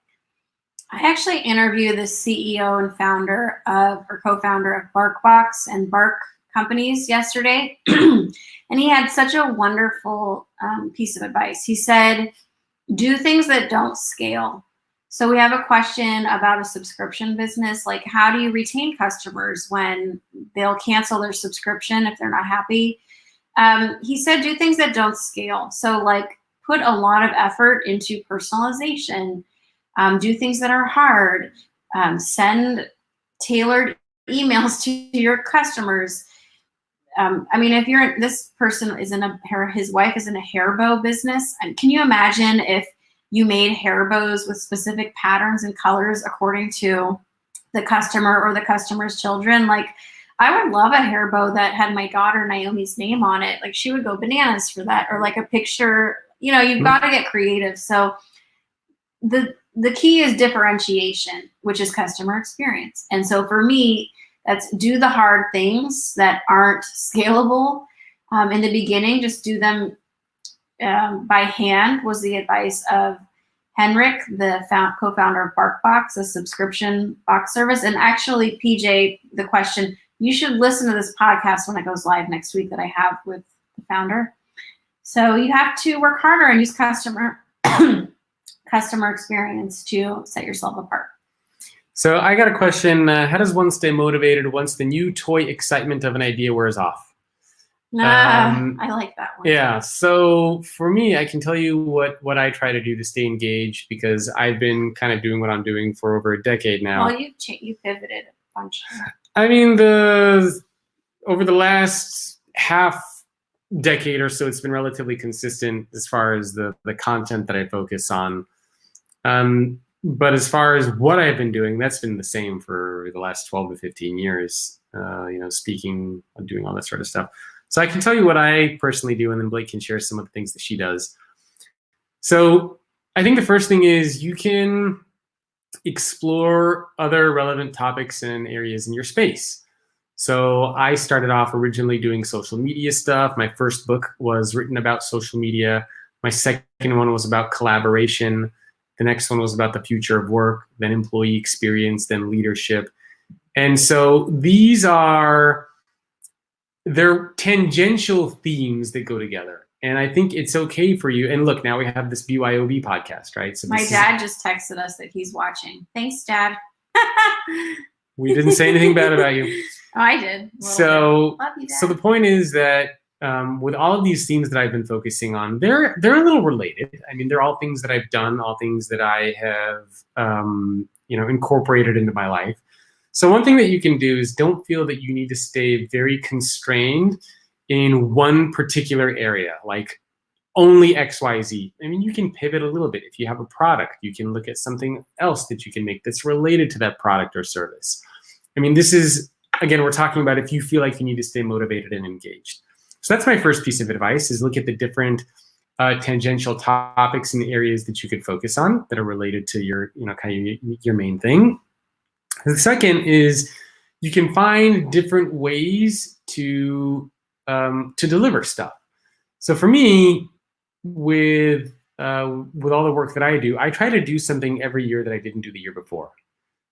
S2: I actually interviewed the CEO and founder of, or co-founder of BarkBox and Bark Companies yesterday, and he had such a wonderful piece of advice. He said, do things that don't scale. So we have a question about a subscription business, like how do you retain customers when they'll cancel their subscription if they're not happy? He said, do things that don't scale. So like put a lot of effort into personalization, do things that are hard, send tailored emails to your customers. I mean, if this person is his wife is in a hair bow business, and can you imagine if you made hair bows with specific patterns and colors according to the customer or the customer's children? Like, I would love a hair bow that had my daughter Naomi's name on it. Like, she would go bananas for that. Or like a picture, you've got to get creative. So the key is differentiation, which is customer experience. And so for me, that's do the hard things that aren't scalable. In the beginning, just do them by hand was the advice of Henrik, the co-founder of BarkBox, a subscription box service. And actually, PJ, the question, you should listen to this podcast when it goes live next week that I have with the founder. So you have to work harder and use customer experience to set yourself apart.
S1: So I got a question. How does one stay motivated once the new toy excitement of an idea wears off?
S2: I like that one.
S1: Yeah. So for me, I can tell you what I try to do to stay engaged, because I've been kind of doing what I'm doing for over a decade now.
S2: Well, you pivoted a bunch.
S1: I mean, over the last half decade or so, it's been relatively consistent as far as the content that I focus on. But as far as what I've been doing, that's been the same for the last 12 to 15 years, speaking, doing all that sort of stuff. So I can tell you what I personally do, and then Blake can share some of the things that she does. So I think the first thing is you can explore other relevant topics and areas in your space. So I started off originally doing social media stuff. My first book was written about social media. My second one was about collaboration. The next one was about the future of work, then employee experience, then leadership. And so they're tangential themes that go together. And I think it's okay for you. And look, now we have this BYOB podcast, right? So
S2: my dad just texted us that he's watching. Thanks, Dad.
S1: We didn't say anything bad about you.
S2: Oh, I did.
S1: So,
S2: love you, Dad.
S1: So the point is that with all of these themes that I've been focusing on, they're a little related. I mean, they're all things that I've done, all things that I have, incorporated into my life. So one thing that you can do is don't feel that you need to stay very constrained in one particular area, like only X, Y, Z. I mean, you can pivot a little bit. If you have a product, you can look at something else that you can make that's related to that product or service. I mean, this is, again, we're talking about if you feel like you need to stay motivated and engaged. So that's my first piece of advice, is look at the different tangential topics and areas that you could focus on that are related to your, your main thing. The second is you can find different ways to deliver stuff. So for me, with all the work that I do, I try to do something every year that I didn't do the year before.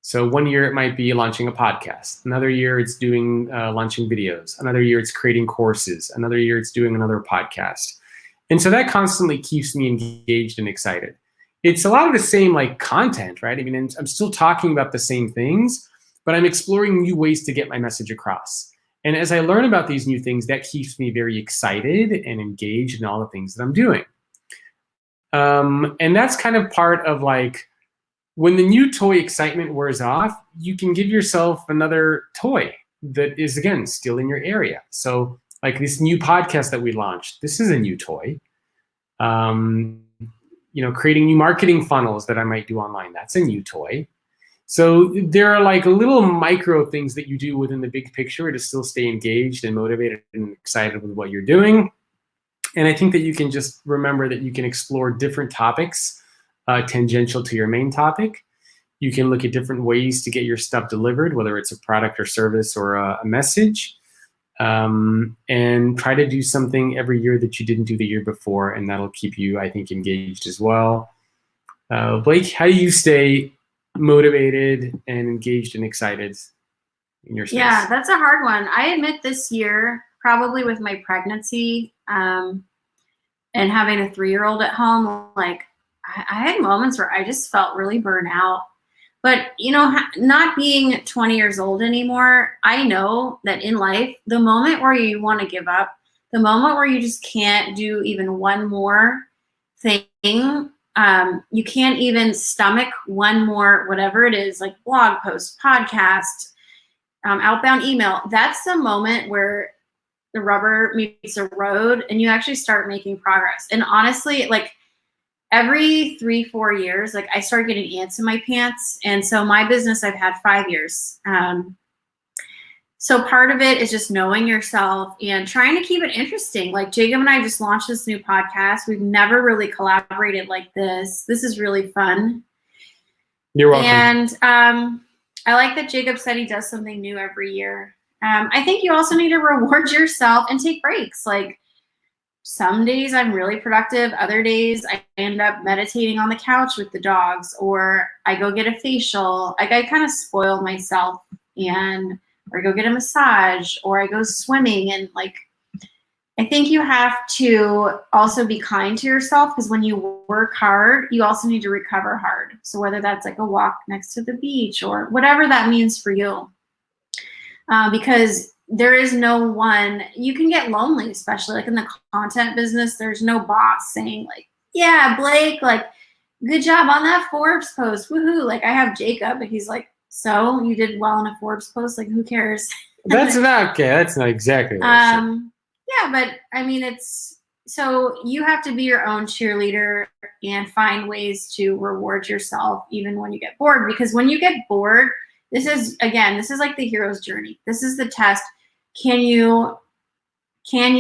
S1: So one year it might be launching a podcast. Another year it's doing launching videos. Another year it's creating courses. Another year it's doing another podcast. And so that constantly keeps me engaged and excited. it's a lot of the same like content, right? I mean, I'm still talking about the same things, but I'm exploring new ways to get my message across. And as I learn about these new things, that keeps me very excited and engaged in all the things that I'm doing. And that's kind of part of like, when the new toy excitement wears off, you can give yourself another toy that is, again, still in your area. So like this new podcast that we launched, this is a new toy. Creating new marketing funnels that I might do online, that's a new toy. So there are like little micro things that you do within the big picture to still stay engaged and motivated and excited with what you're doing. And I think that you can just remember that you can explore different topics tangential to your main topic. You can look at different ways to get your stuff delivered, whether it's a product or service or a message, and try to do something every year that you didn't do the year before, and that'll keep you, I think, engaged as well. Blake, how do you stay motivated and engaged and excited in your space?
S2: Yeah, that's a hard one. I admit this year, probably with my pregnancy and having a 3-year-old at home, like I had moments where I just felt really burnt out. But, not being 20 years old anymore, I know that in life, the moment where you want to give up, the moment where you just can't do even one more thing, you can't even stomach one more, whatever it is, like blog post, podcast, outbound email, that's the moment where the rubber meets the road and you actually start making progress. And honestly, like every 3-4 years, like I start getting ants in my pants. And so my business, I've had 5 years. So part of it is just knowing yourself and trying to keep it interesting. Like Jacob and I just launched this new podcast. We've never really collaborated like this. This is really fun.
S1: You're welcome.
S2: And I like that Jacob said he does something new every year. I think you also need to reward yourself and take breaks. Like some days I'm really productive. Other days I end up meditating on the couch with the dogs, or I go get a facial. Like I kind of spoil myself, or I go get a massage, or I go swimming. And like, I think you have to also be kind to yourself, because when you work hard, you also need to recover hard. So whether that's like a walk next to the beach or whatever that means for you, because there is no one, you can get lonely, especially like in the content business. There's no boss saying like, yeah, Blake, like good job on that Forbes post. Woohoo. Like I have Jacob and he's like, so you did well in a Forbes post. Like who cares?
S1: That's not okay. That's not exactly what I said.
S2: Yeah, but I mean, so you have to be your own cheerleader and find ways to reward yourself even when you get bored, because when you get bored, this is like the hero's journey. This is the test. Can you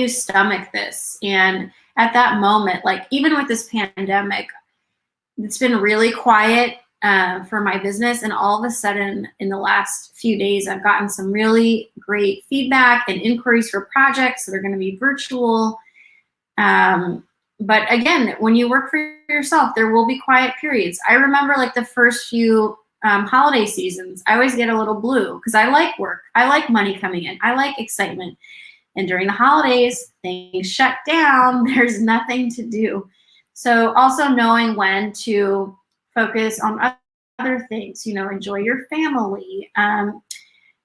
S2: stomach this? And at that moment, like even with this pandemic, it's been really quiet for my business. And all of a sudden in the last few days, I've gotten some really great feedback and inquiries for projects that are going to be virtual. But again, when you work for yourself, there will be quiet periods. I remember like the first few holiday seasons, I always get a little blue because I like work. I like money coming in. I like excitement. And during the holidays, things shut down. There's nothing to do. So also knowing when to focus on other things, enjoy your family,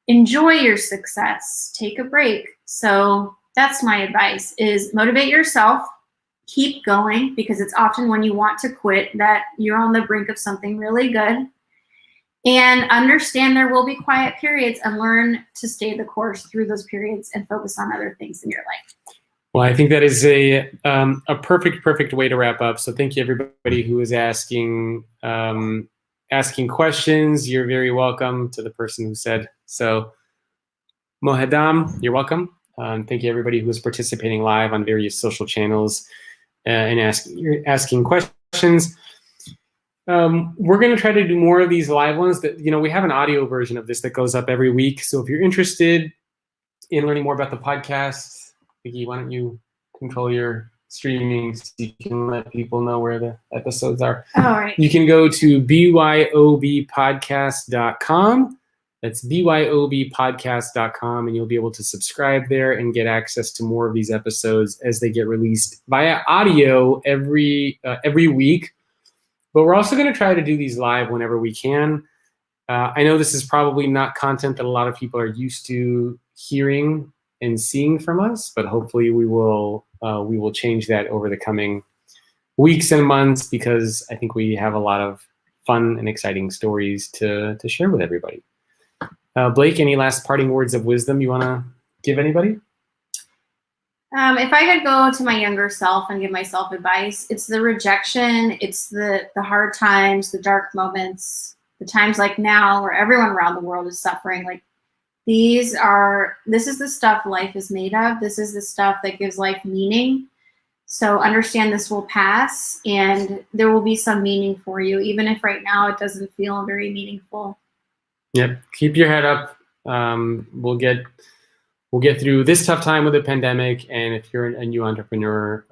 S2: enjoy your success, take a break. So that's my advice, is motivate yourself, keep going, because it's often when you want to quit that you're on the brink of something really good. And understand there will be quiet periods, and learn to stay the course through those periods and focus on other things in your life.
S1: Well, I think that is a perfect way to wrap up. So thank you everybody who is asking questions. You're very welcome. To the person who said so. Mohadam, you're welcome. Thank you everybody who is participating live on various social channels and asking questions. We're going to try to do more of these live ones. That we have an audio version of this that goes up every week. So if you're interested in learning more about the podcast, Vicky, why don't you control your streaming so you can let people know where the episodes are.
S2: All right.
S1: You can go to BYOBpodcast.com. That's BYOBpodcast.com, and you'll be able to subscribe there and get access to more of these episodes as they get released via audio every week. But we're also going to try to do these live whenever we can. I know this is probably not content that a lot of people are used to hearing and seeing from us, but hopefully we will change that over the coming weeks and months, because I think we have a lot of fun and exciting stories to share with everybody. Blake, any last parting words of wisdom you want to give anybody?
S2: If I could go to my younger self and give myself advice, it's the rejection, it's the hard times, the dark moments, the times like now where everyone around the world is suffering. Like this is the stuff life is made of. This is the stuff that gives life meaning. So understand this will pass and there will be some meaning for you, even if right now it doesn't feel very meaningful.
S1: Yep. Keep your head up. We'll get through this tough time with the pandemic. And if you're a new entrepreneur,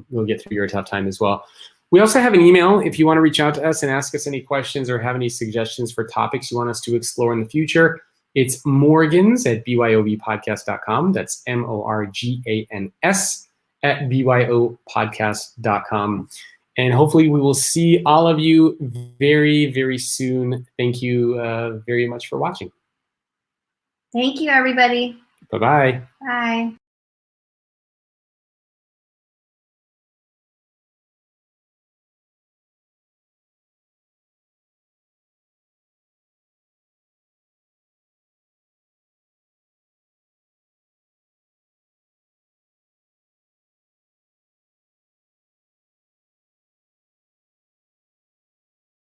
S1: we'll get through your tough time as well. We also have an email if you want to reach out to us and ask us any questions or have any suggestions for topics you want us to explore in the future. It's morgans@byobpodcast.com. That's morgans@byopodcast.com. And hopefully we will see all of you very, very soon. Thank you very much for watching.
S2: Thank you, everybody.
S1: Bye-bye.
S2: Bye.